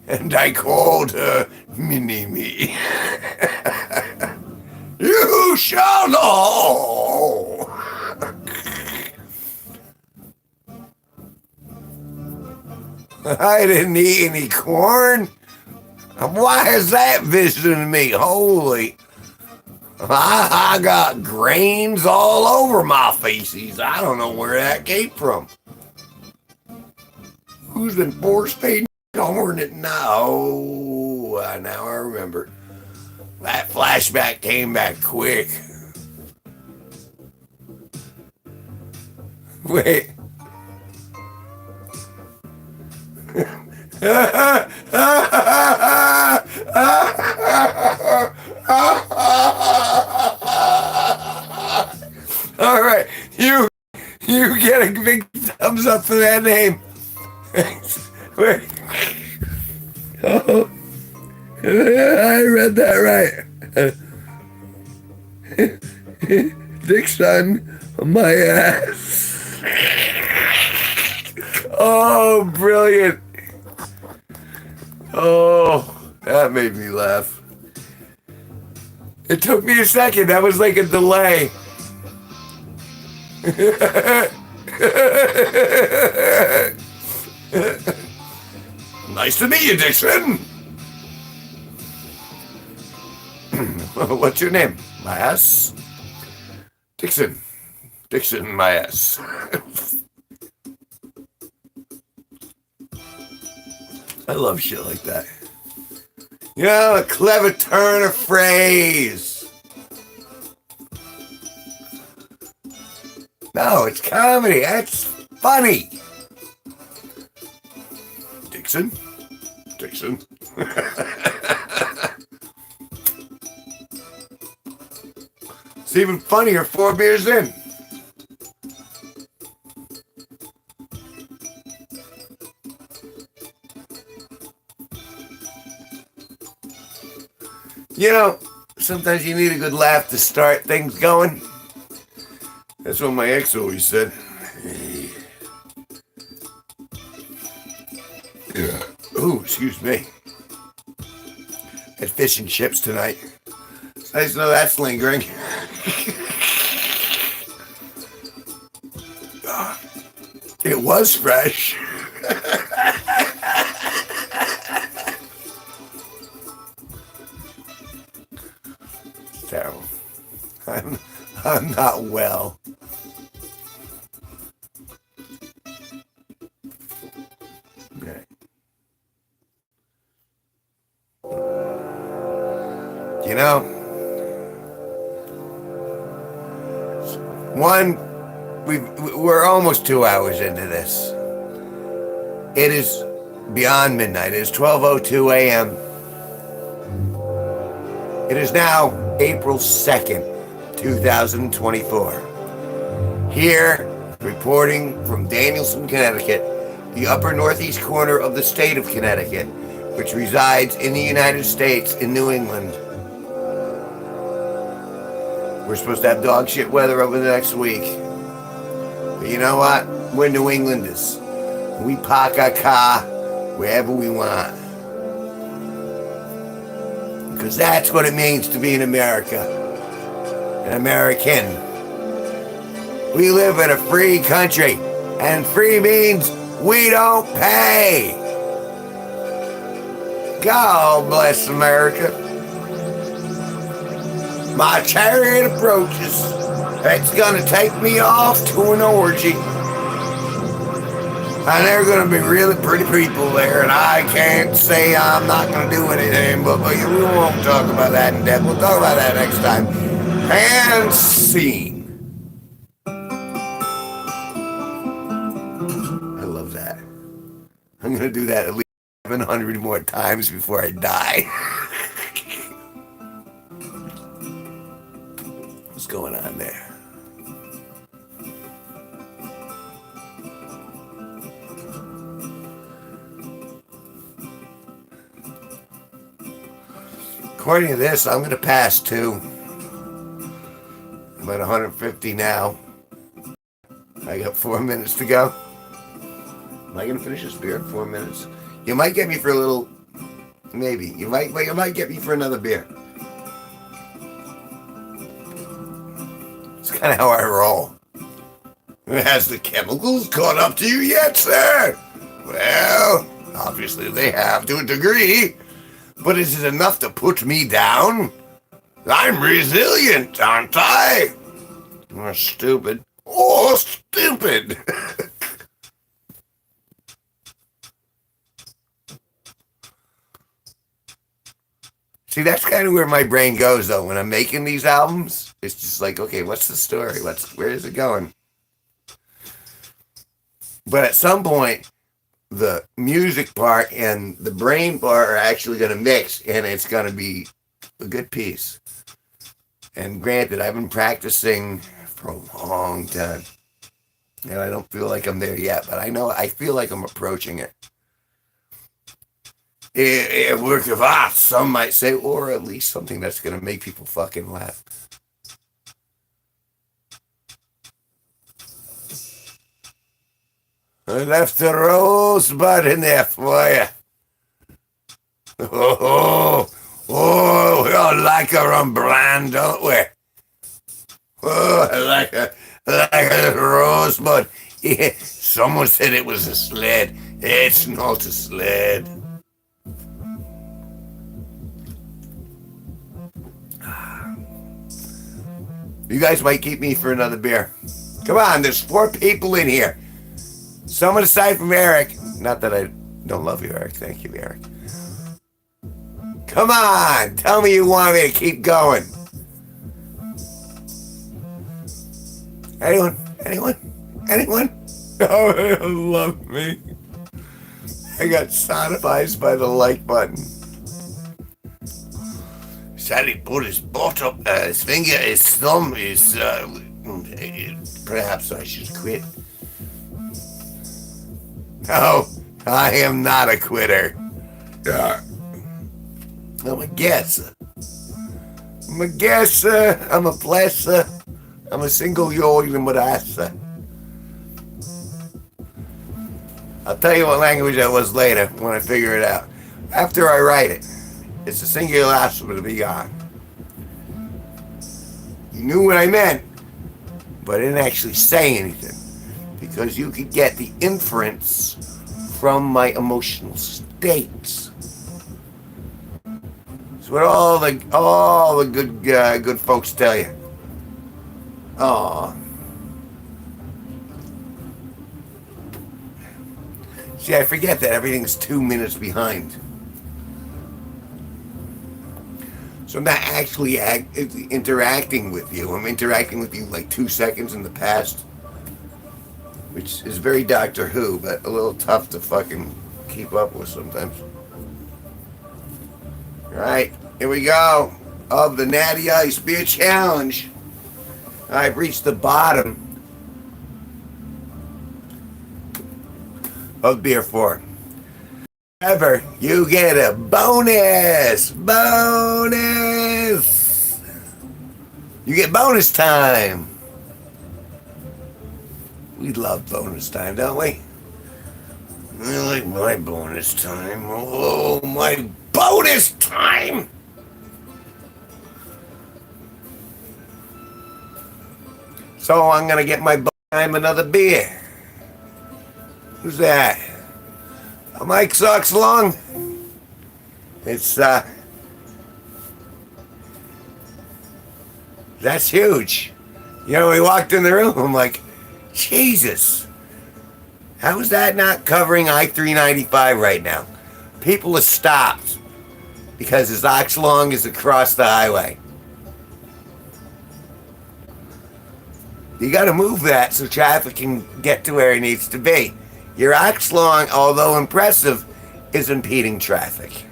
And I called her Mini-Me. You shall know! I didn't eat any corn. Why is that visiting me? Holy. I got grains all over my feces. I don't know where that came from. Who's been force feeding corn at no? Now I remember. That flashback came back quick. Wait. All right, you get a big thumbs up for that name. Wait. Oh, I read that right. Dixon, my ass. Oh, brilliant. Oh, that made me laugh. It took me a second. That was like a delay. Nice to meet you, Dixon. What's your name? My ass? Dixon. Dixon, my ass. I love shit like that. A clever turn of phrase. No, it's comedy. That's funny. Dixon? Dixon? It's even funnier 4 beers in. Sometimes you need a good laugh to start things going. That's what my ex always said. Yeah. Ooh, excuse me. Had fish and chips tonight. It's nice to know that's lingering. It was fresh. Terrible. I'm not well. Okay. We're almost 2 hours into this. It is beyond midnight. It is 12:02 a.m. It is now April 2nd, 2024. Here, reporting from Danielson, Connecticut, the upper northeast corner of the state of Connecticut, which resides in the United States in New England. We're supposed to have dog shit weather over the next week. But you know what? We're New Englanders. We park our car wherever we want. Because that's what it means to be in America. An American. We live in a free country. And free means we don't pay. God bless America. My chariot approaches. It's gonna take me off to an orgy. And there are going to be really pretty people there, and I can't say I'm not going to do anything, but we won't talk about that in depth. We'll talk about that next time. And scene. I love that. I'm going to do that at least 700 more times before I die. going on there? According to this, I'm going to pass too. I'm at 150 now. I got 4 minutes to go. Am I going to finish this beer in 4 minutes? You might get me for a little... Maybe. You might get me for another beer. It's kind of how I roll. Has the chemicals caught up to you yet, sir? Well, obviously they have to a degree. But is it enough to put me down? I'm resilient, aren't I? Oh, stupid. Oh, stupid. See, that's kind of where my brain goes, though. When I'm making these albums, it's just like, okay, what's the story? Where is it going? But at some point, the music part and the brain part are actually going to mix, and it's going to be a good piece. And granted, I've been practicing for a long time, and I don't feel like I'm there yet, but I feel like I'm approaching it. A work of art, some might say, or at least something that's going to make people fucking laugh. I left a rosebud in there for you. Oh, we all like our own brand, don't we? Oh, I like a rosebud. Yeah, someone said it was a sled. It's not a sled. You guys might keep me for another beer. Come on, there's 4 people in here. Someone aside from Eric. Not that I don't love you, Eric. Thank you, Eric. Come on, tell me you want me to keep going. Anyone? Oh, they love me. I got sodomized by the like button. Sally put his bottom, his finger, his thumb, perhaps I should quit. No, I am not a quitter. I'm a guesser. I'm a blesser. I'm a single yoilimodasa. I'll tell you what language that was later when I figure it out. After I write it. It's a singular aspect to be gone. You knew what I meant, but I didn't actually say anything. Because you could get the inference from my emotional states. It's what all the good folks tell you. Oh. See, I forget that everything's 2 minutes behind. So I'm not actually interacting with you. I'm interacting with you like 2 seconds in the past. Which is very Doctor Who, but a little tough to fucking keep up with sometimes. Alright, here we go. Of the Natty Ice Beer Challenge. I've reached the bottom of Beer 4. However, you get a bonus! Bonus! You get bonus time! We love bonus time, don't we? I like my bonus time. Oh, my bonus time! So I'm gonna get my bonus time another beer. Who's that? A Mike Sox Long? It's, that's huge. You know, we walked in the room, I'm like, Jesus. How is that not covering I-395 right now? People have stopped because his ox long is across the highway. You got to move that so traffic can get to where it needs to be. Your ox long, although impressive, is impeding traffic.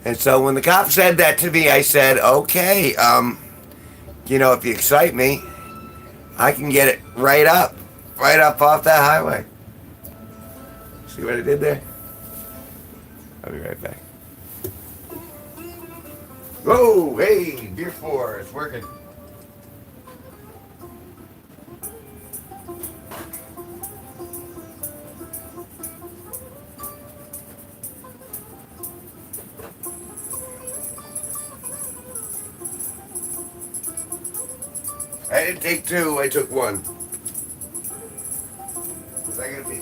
And so when the cop said that to me, I said, okay, if you excite me, I can get it right up off that highway. See what I did there? I'll be right back. Whoa, hey, beer 4, it's working. I didn't take 2, I took 1. What's that gonna be?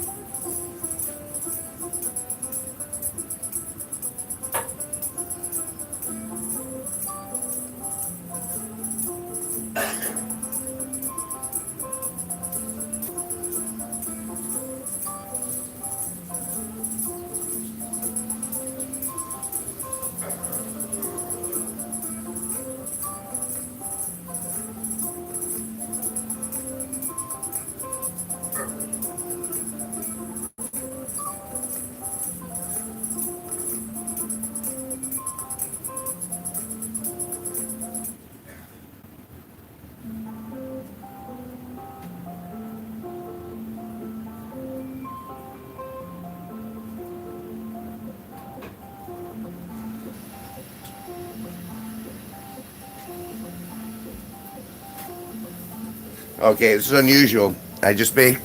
Okay, this is unusual. I just made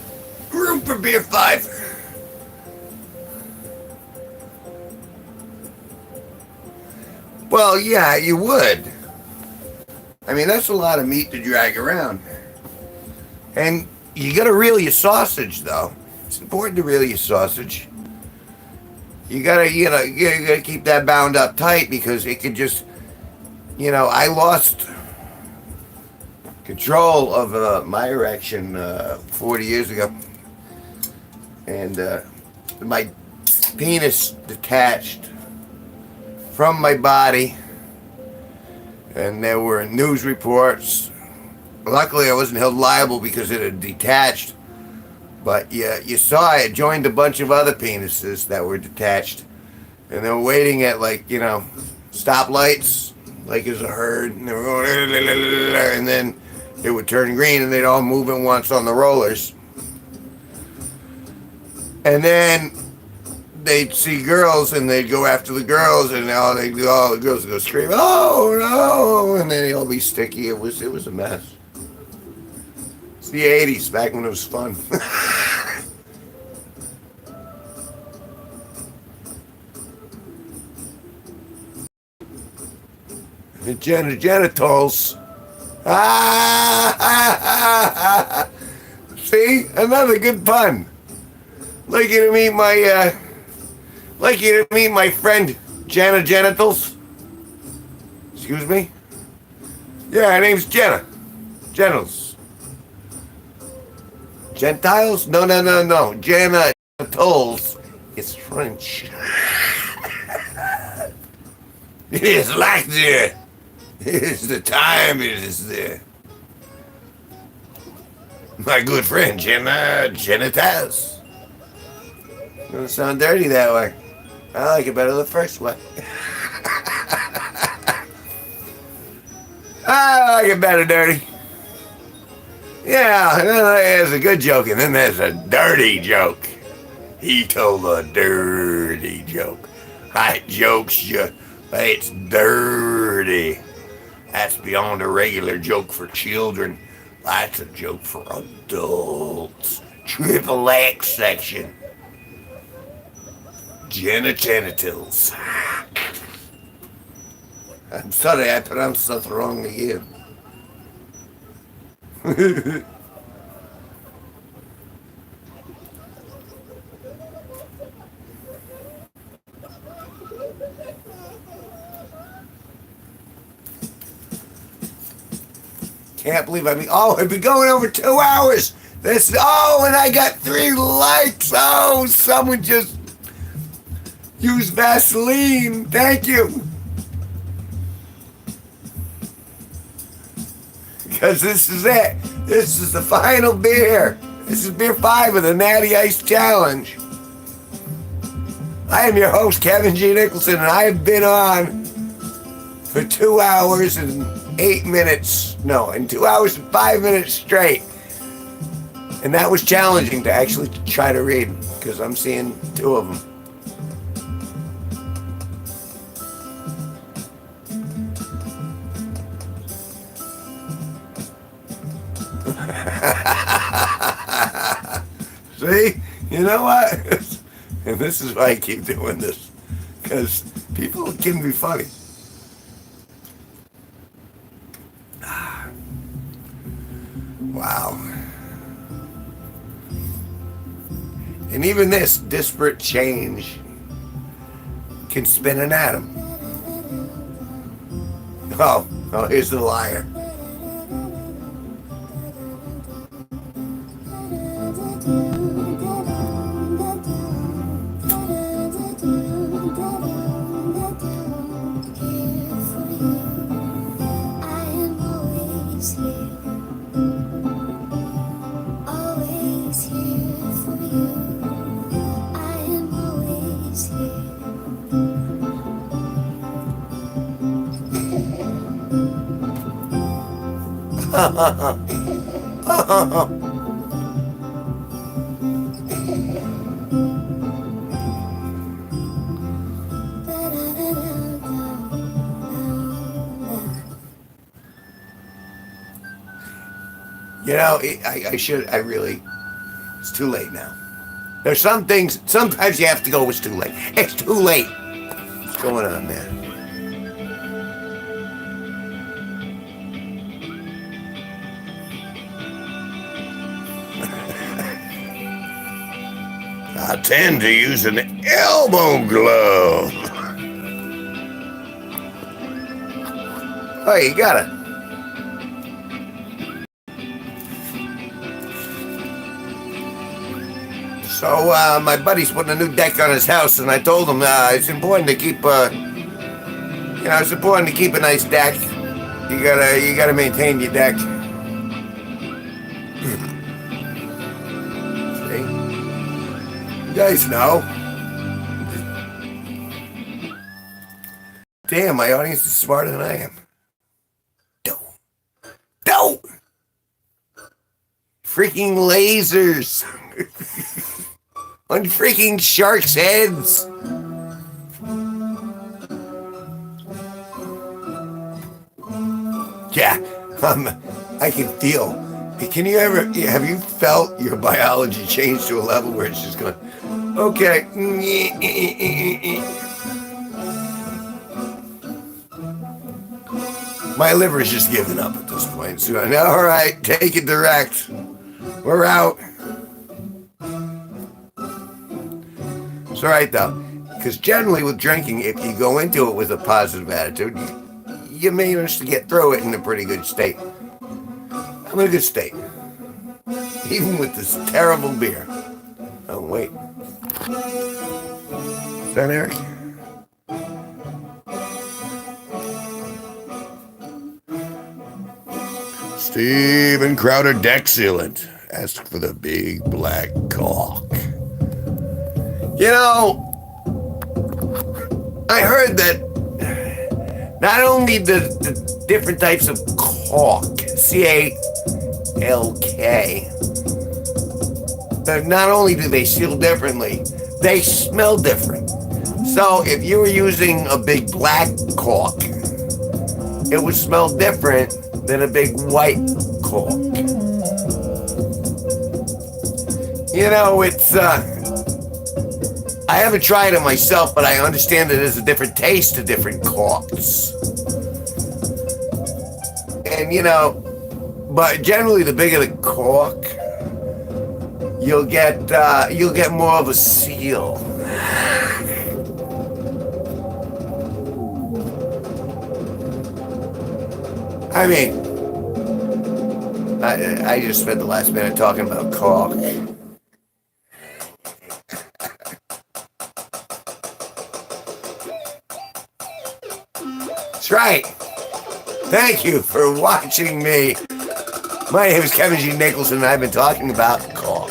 room for beer 5. Well, yeah, you would. I mean, that's a lot of meat to drag around. And you gotta reel your sausage, though. It's important to reel your sausage. You gotta keep that bound up tight because it could just, I lost control of my erection 40 years ago, and my penis detached from my body, and there were news reports. Luckily, I wasn't held liable because it had detached, but you saw it joined a bunch of other penises that were detached, and they were waiting at stoplights, like as a herd, and they were going, and then it would turn green and they'd all move at once on the rollers. And then they'd see girls and they'd go after the girls, and all the girls would go scream, "Oh no!" And then they'd all be sticky. It was a mess. It's the 80s, back when it was fun. The genitals. See, another good pun. Like you to meet my friend Jenna Genitals. Excuse me. Yeah, her name's Jenna. Genitals. Gentiles? No. Jenna Genitals. It's French. It is like there. It is the time. It is there. My good friend Jenna Genitals. Doesn't sound dirty that way. I like it better the first way. I like it better dirty. Yeah, there's a good joke and then there's a dirty joke. He told a dirty joke. It's dirty. That's beyond a regular joke for children. That's a joke for adults. Triple X section. Genitals. I'm sorry, I pronounced that wrong again. Can't believe I've been going over 2 hours. And I got 3 likes. Oh, someone just used Vaseline. Thank you. Because this is it. This is the final beer. This is beer 5 of the Natty Ice Challenge. I am your host, Kevin G Nicholson, and I have been on for 2 hours and 8 minutes. No, in 2 hours and 5 minutes straight. And that was challenging to actually try to read, because I'm seeing two of them. See? You know what? And this is why I keep doing this. Because people can be funny. Wow. And even this disparate change can spin an atom. Oh, here's the liar. You know, I really, it's too late now. There's some things, sometimes you have to go, it's too late. It's too late. What's going on, man? I tend to use an elbow glove. Oh, you got it. So, my buddy's putting a new deck on his house, and I told him it's important to keep, it's important to keep a nice deck. You gotta maintain your deck. See? You guys know. Damn, my audience is smarter than I am. Don't! Freaking lasers! On freaking sharks' heads! Yeah, I can feel. Have you felt your biology change to a level where it's just going, okay. My liver is just giving up at this point. So I know, all right, take it direct. We're out. It's all right, though. Because generally with drinking, if you go into it with a positive attitude, you manage to get through it in a pretty good state. I'm in a good state. Even with this terrible beer. Oh, wait. Is that Eric? Steven Crowder deck sealant. Ask for the big black caulk. You know, I heard that not only the different types of caulk, C-A-L-K, not only do they seal differently, they smell different. So if you were using a big black caulk, it would smell different than a big white caulk. You know, it's, I haven't tried it myself, but I understand that there's a different taste to different caulks. And, you know, but generally the bigger the caulk, you'll get more of a seal. I mean, I just spent the last minute talking about caulk. That's right. Thank you for watching me. My name is Kevin G Nicholson, and I've been talking about caulk.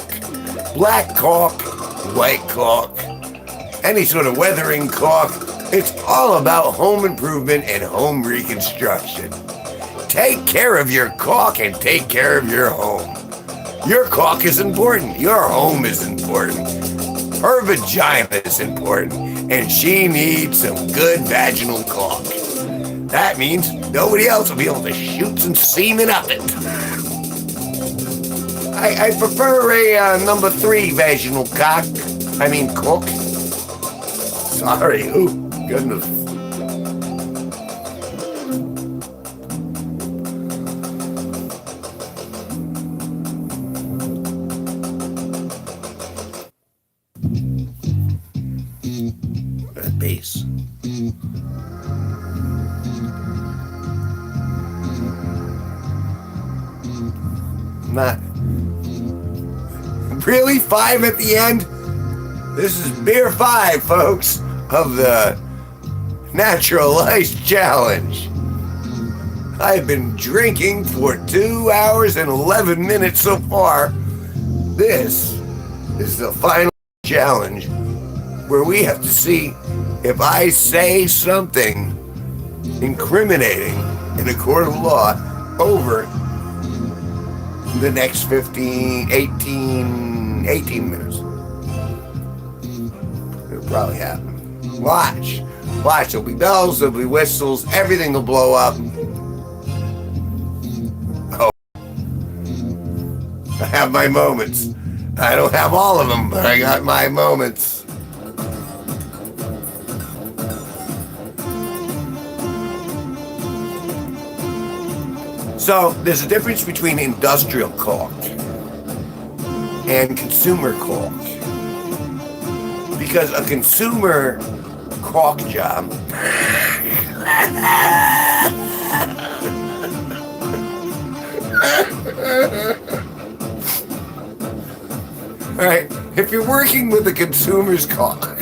Black caulk, white caulk, any sort of weathering caulk. It's all about home improvement and home reconstruction. Take care of your caulk and take care of your home. Your caulk is important. Your home is important. Her vagina is important, and she needs some good vaginal caulk. That means nobody else will be able to shoot some semen up it. I prefer a number 3 vaginal caulk. Sorry. Oh, goodness. That bass. Not really 5 at the end. This is beer 5, folks, of the Natural Ice Challenge. I've been drinking for 2 hours and 11 minutes so far. This is the final challenge where we have to see if I say something incriminating in a court of law over the next 18 minutes. It'll probably happen. Watch. There'll be bells, there'll be whistles, everything will blow up. Oh. I have my moments. I don't have all of them, but I got my moments. So, there's a difference between industrial caulk and consumer caulk. Because a consumer caulk job Alright, if you're working with a consumer's caulk,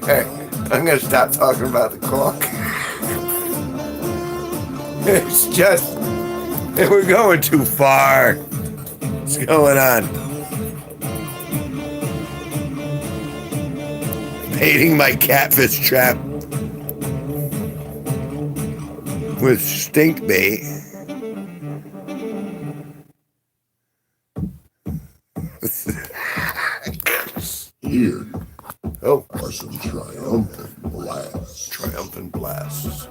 hey, I'm gonna stop talking about the caulk. It's just, we're going too far. What's going on? Baiting my catfish trap with stink bait. Here Oh, are some triumphant blasts. triumphant blasts.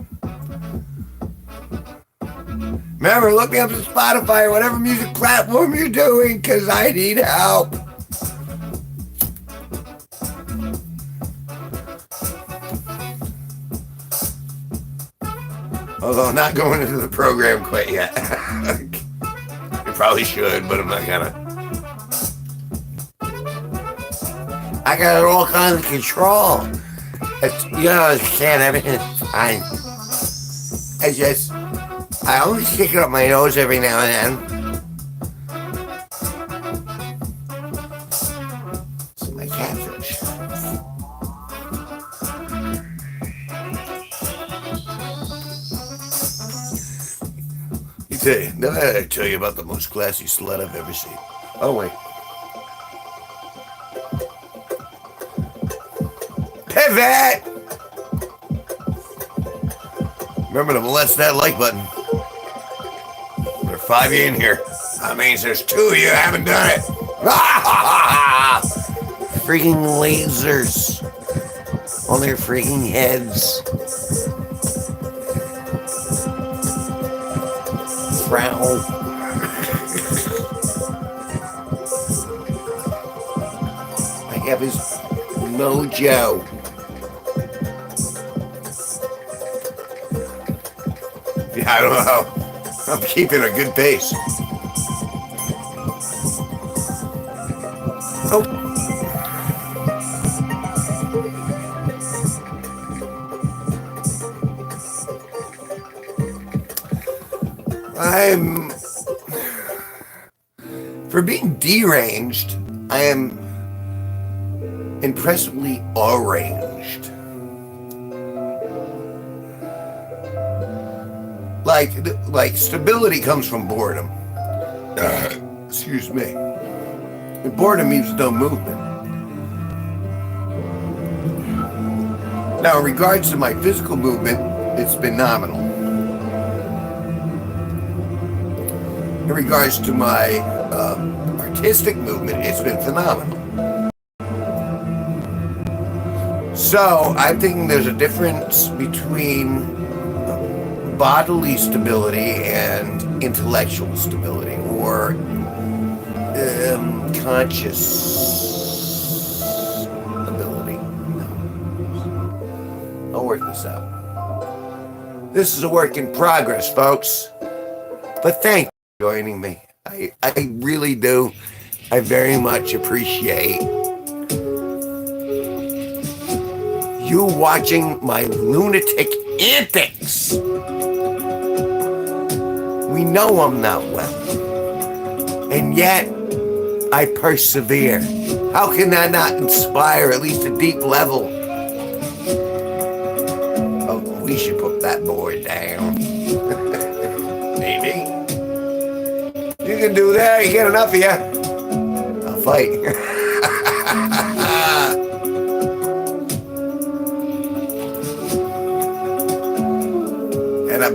Remember, look me up on Spotify or whatever music platform you're doing, because I need help. Although I'm not going into the program quite yet. I probably should, but I'm not gonna. I got it all kind of control. It's, you don't understand, everything's fine. I only stick it up my nose every now and then. It's my catfish. I tell you about the most classy slut I've ever seen. Oh wait. Pivot! Remember to molest that like button. There are 5 of you in here. That means there's 2 of you haven't done it. Freaking lasers on their freaking heads. Frown. I have his mojo. Yeah, I don't know. I'm keeping a good pace. Oh. For being deranged, I am impressively arranged. Like stability comes from boredom. Excuse me. And boredom means no movement. Now, in regards to my physical movement, it's been nominal. In regards to my artistic movement, it's been phenomenal. So, I'm thinking there's a difference between bodily stability and intellectual stability, or conscious ability. I'll work this out. This is a work in progress, folks. But thank you for joining me. I really do. I very much appreciate you watching my lunatic antics. We know I'm not well. And yet, I persevere. How can that not inspire at least a deep level? Oh, we should put that boy down. Maybe. You can do that. You get enough of you. I'll fight.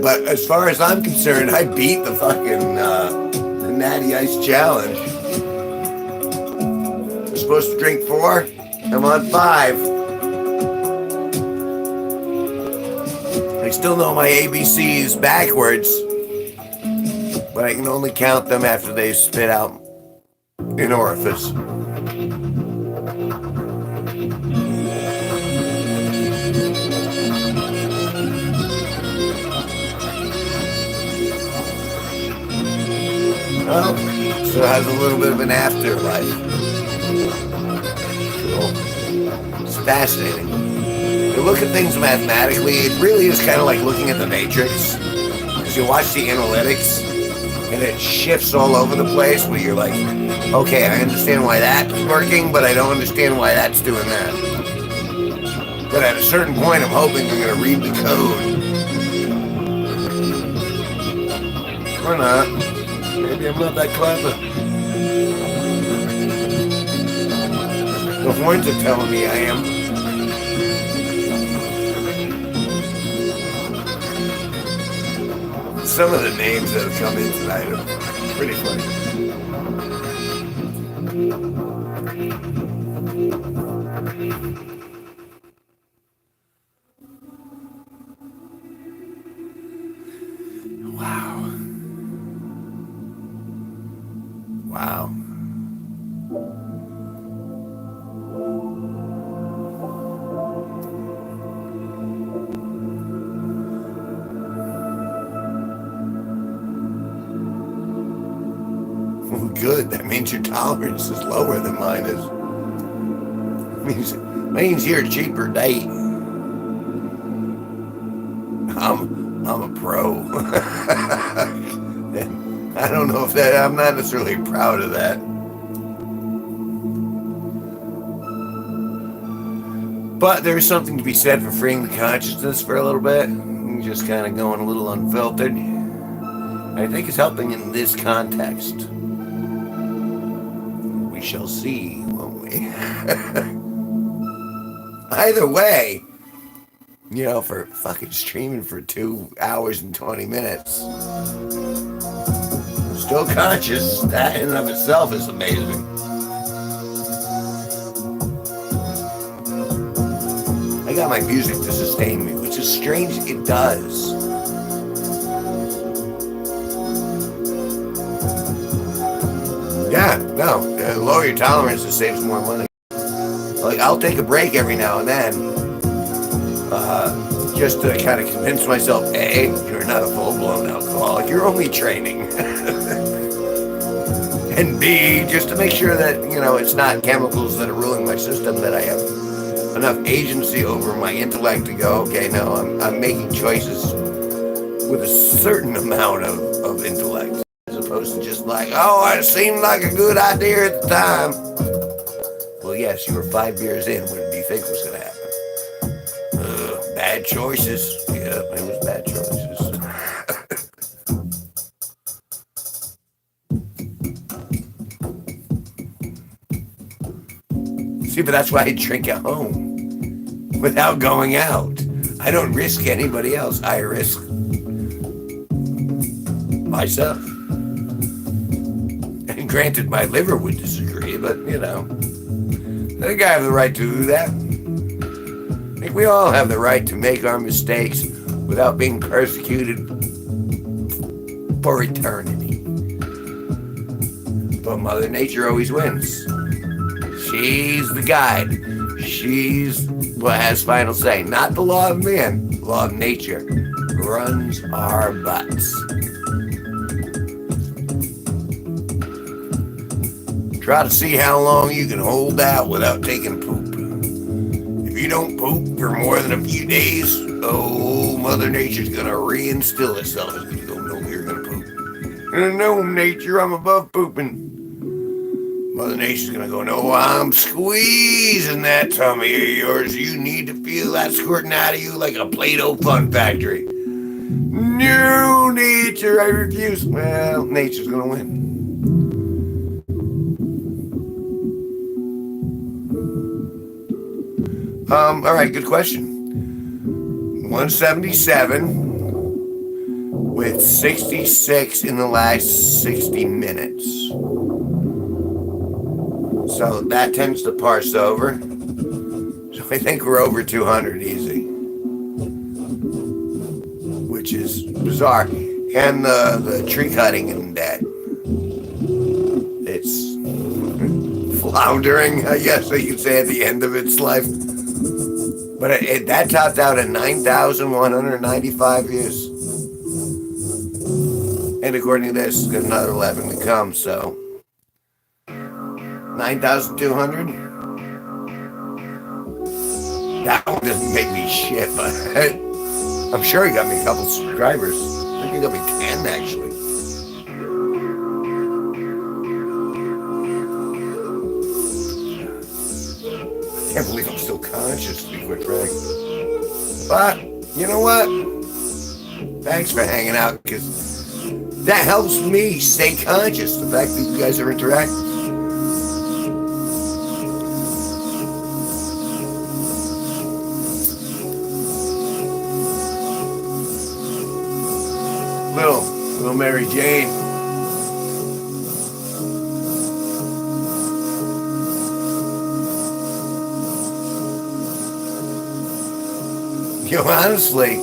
But as far as I'm concerned, I beat the fucking the Natty Ice Challenge. I'm supposed to drink 4. I'm on 5. I still know my ABCs backwards, but I can only count them after they spit out an orifice. Well, so it has a little bit of an afterlife. Cool. It's fascinating. You look at things mathematically, it really is kind of like looking at the Matrix. Because you watch the analytics, and it shifts all over the place, where you're like, okay, I understand why that's working, but I don't understand why that's doing that. But at a certain point, I'm hoping I'm going to read the code. Or not. Maybe I'm not that clever. The horns are telling me I am. Some of the names that have come in tonight are pretty funny. Wow. Wow. Well, good. That means your tolerance is lower than mine is. Means you're a cheaper date. I'm a pro. I don't know if that, I'm not necessarily proud of that. But there's something to be said for freeing the consciousness for a little bit. Just kind of going a little unfiltered. I think it's helping in this context. We shall see, won't we? Either way, you know, for fucking streaming for 2 hours and 20 minutes. Still conscious, that in and of itself is amazing. I got my music to sustain me, which is strange, it does. Yeah, no, lower your tolerance, it saves more money. Like, I'll take a break every now and then, just to kind of convince myself, A, you're not a full-blown alcoholic, you're only training. And B, just to make sure that, you know, it's not chemicals that are ruling my system, that I have enough agency over my intellect to go, okay, no, I'm making choices with a certain amount of intellect, as opposed to just like, oh, it seemed like a good idea at the time. Well, yes, you were 5 years in. What did you think was going to happen? Bad choices. Yeah, it was bad choices. See, but that's why I drink at home without going out. I don't risk anybody else. I risk myself. And granted, my liver would disagree, but I think I have the right to do that. I think we all have the right to make our mistakes without being persecuted for eternity. But Mother Nature always wins. She's the guide. She's what has final say. Not the law of man. The law of nature runs our butts. Try to see how long you can hold out without taking a poop. If you don't poop for more than a few days, Mother Nature's gonna reinstill itself. It's gonna go, no, you're gonna poop. No, Nature, I'm above pooping. Mother Nature's gonna go, no, I'm squeezing that tummy of yours. You need to feel that squirting out of you like a Play-Doh fun factory. No, Nature, I refuse. Well, Nature's gonna win. All right, good question. 177 with 66 in the last 60 minutes. So that tends to parse over. So I think we're over 200 easy, which is bizarre. And the tree cutting and that, it's floundering, I guess you could say, at the end of its life. But that topped out at 9,195 views. And according to this, there's another 11 to come, so 9,200? That one doesn't make me shit, but I'm sure he got me a couple subscribers. I think he got me 10, actually. I can't believe I'm still conscious, to be quite frank. But, you know what? Thanks for hanging out, because that helps me stay conscious, the fact that you guys are interacting. Little Mary Jane. Honestly,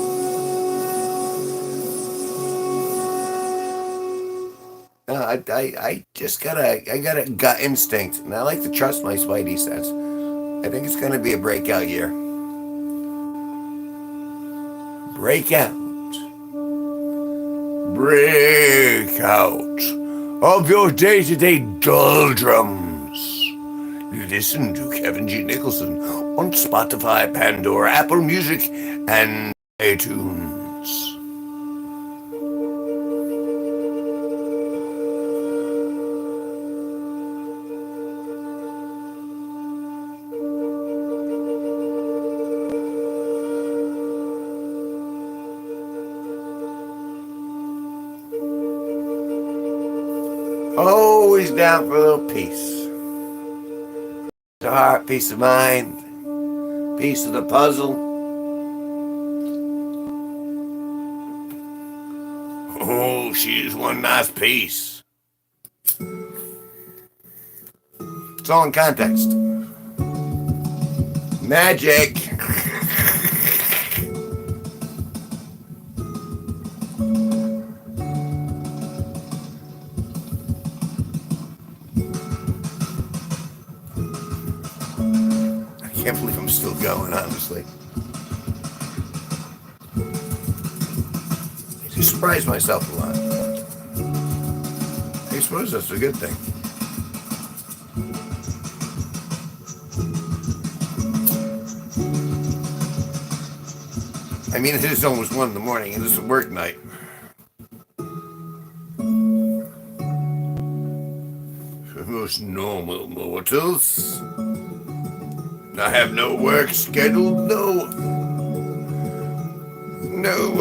I just got a gut instinct, and I like to trust my spidey sense. I think it's going to be a breakout year. Breakout of your day-to-day doldrums. Listen to Kevin G Nicholson on Spotify, Pandora, Apple Music, and iTunes. Always down for a little peace. The heart, peace of mind, piece of the puzzle. Oh, she's one nice piece. It's all in context. Magic. I can't believe I'm still going, honestly. I surprise myself a lot. I suppose that's a good thing. I mean, it is almost 1 in the morning and it's a work night. For most normal mortals, I have no work scheduled, no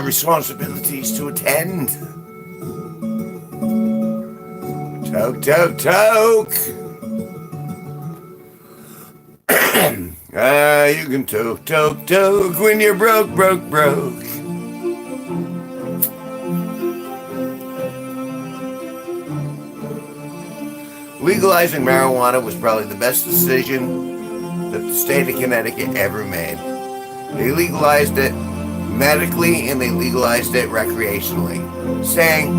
responsibilities to attend. Toke, toke, toke. you can toke when you're broke. Legalizing marijuana was probably the best decision that the state of Connecticut ever made. They legalized it medically and they legalized it recreationally, saying,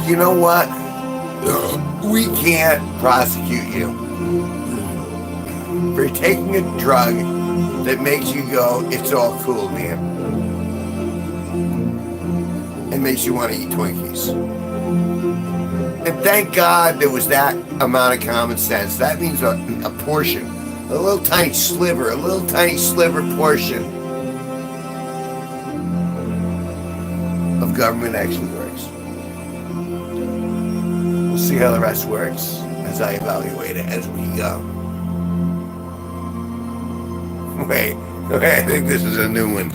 you know what? We can't prosecute you for taking a drug that makes you go, it's all cool, man. And makes you want to eat Twinkies. And thank God there was that amount of common sense. That means a portion, a little tiny sliver portion of government action works. We'll see how the rest works as I evaluate it as we go. Wait, I think this is a new one.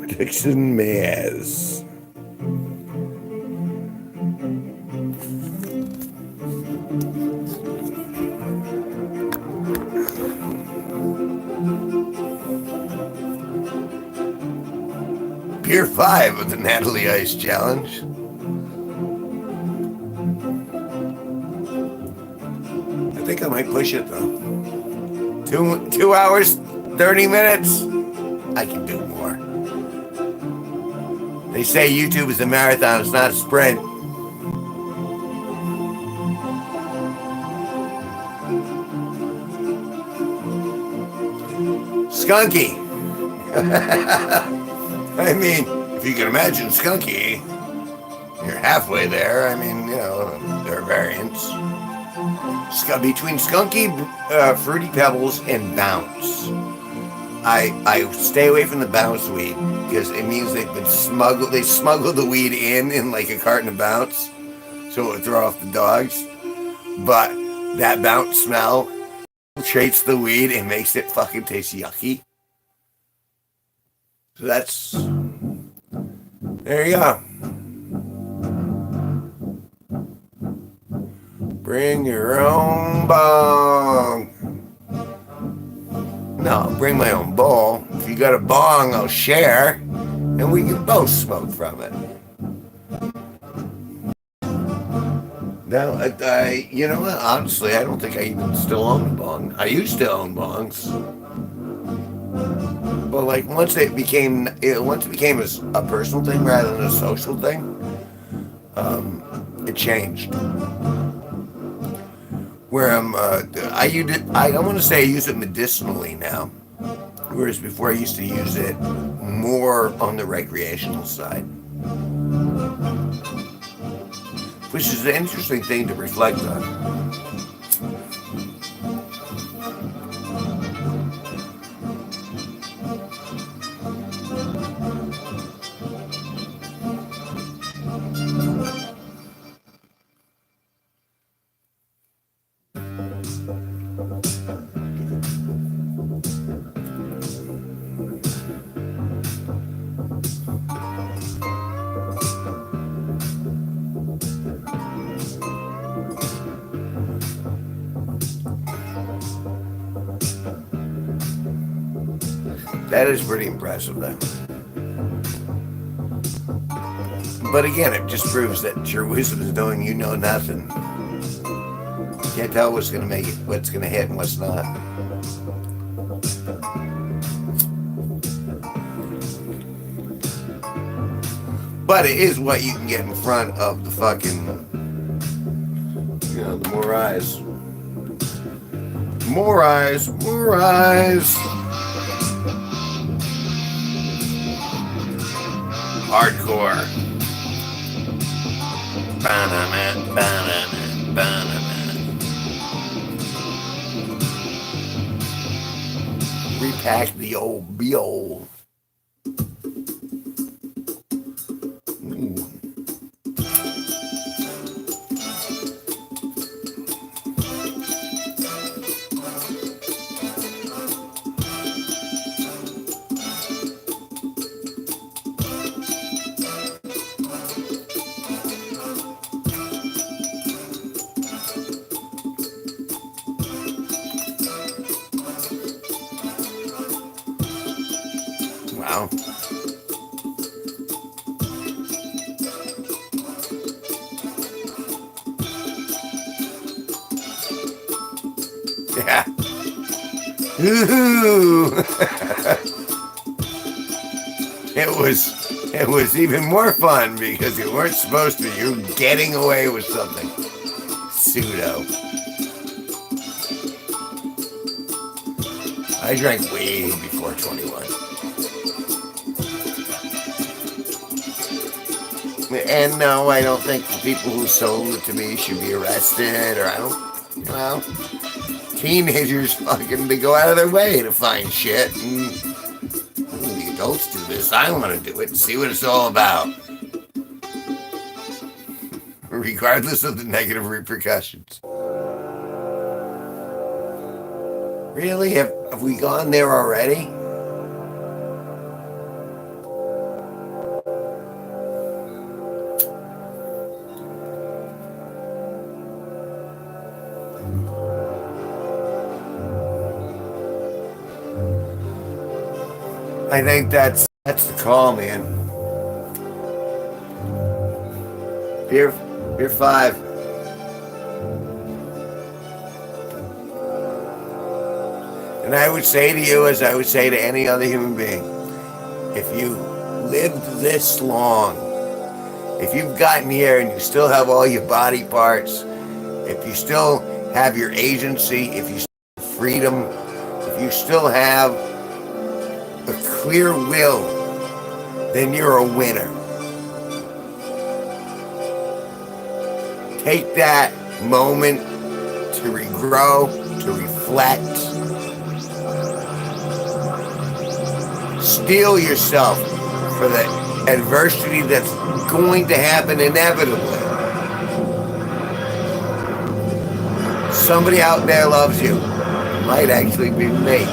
Dixon Mayes. Pier 5 of the Natalie Ice Challenge. I think I might push it though. 2 hours, 30 minutes. I can do more. They say YouTube is a marathon, it's not a sprint. Skunky. I mean, if you can imagine Skunky, you're halfway there. I mean, you know, there are variants. Between Skunky, Fruity Pebbles, and Bounce. I stay away from the Bounce weed because it means they smuggle the weed in like a carton of Bounce, so it would throw off the dogs. But that Bounce smell traits the weed and makes it fucking taste yucky. So that's, there you go. Bring your own bong. No, bring my own bowl. If you got a bong, I'll share, and we can both smoke from it. Now, you know what? Honestly, I don't think I even still own a bong. I used to own bongs, but like once it became a personal thing rather than a social thing, it changed. Where I want to say I use it medicinally now, whereas before I used to use it more on the recreational side, which is an interesting thing to reflect on. That is pretty impressive, though. But again, it just proves that your wisdom is knowing you know nothing. You can't tell what's going to make it, what's going to hit, and what's not. But it is what you can get in front of the fucking, you know, the more eyes. More eyes, more eyes. Hardcore. Banana, banana, banana. Repack the old B.O. know. Yeah. Ooh. It was even more fun because you weren't supposed to. You're getting away with something. Pseudo. I drank way before 21. And no, I don't think the people who sold it to me should be arrested, or I don't, well, teenagers fucking, they go out of their way to find shit, and the adults do this. I want to do it and see what it's all about. Regardless of the negative repercussions. Really? Have we gone there already? I think that's the call, man. Beer 5. And I would say to you, as I would say to any other human being, if you lived this long, if you've gotten here and you still have all your body parts, if you still have your agency, if you still have freedom, if you still have a clear will, then you're a winner. Take that moment to regrow, to reflect. Steel yourself for the adversity that's going to happen inevitably. Somebody out there loves you. It might actually be me.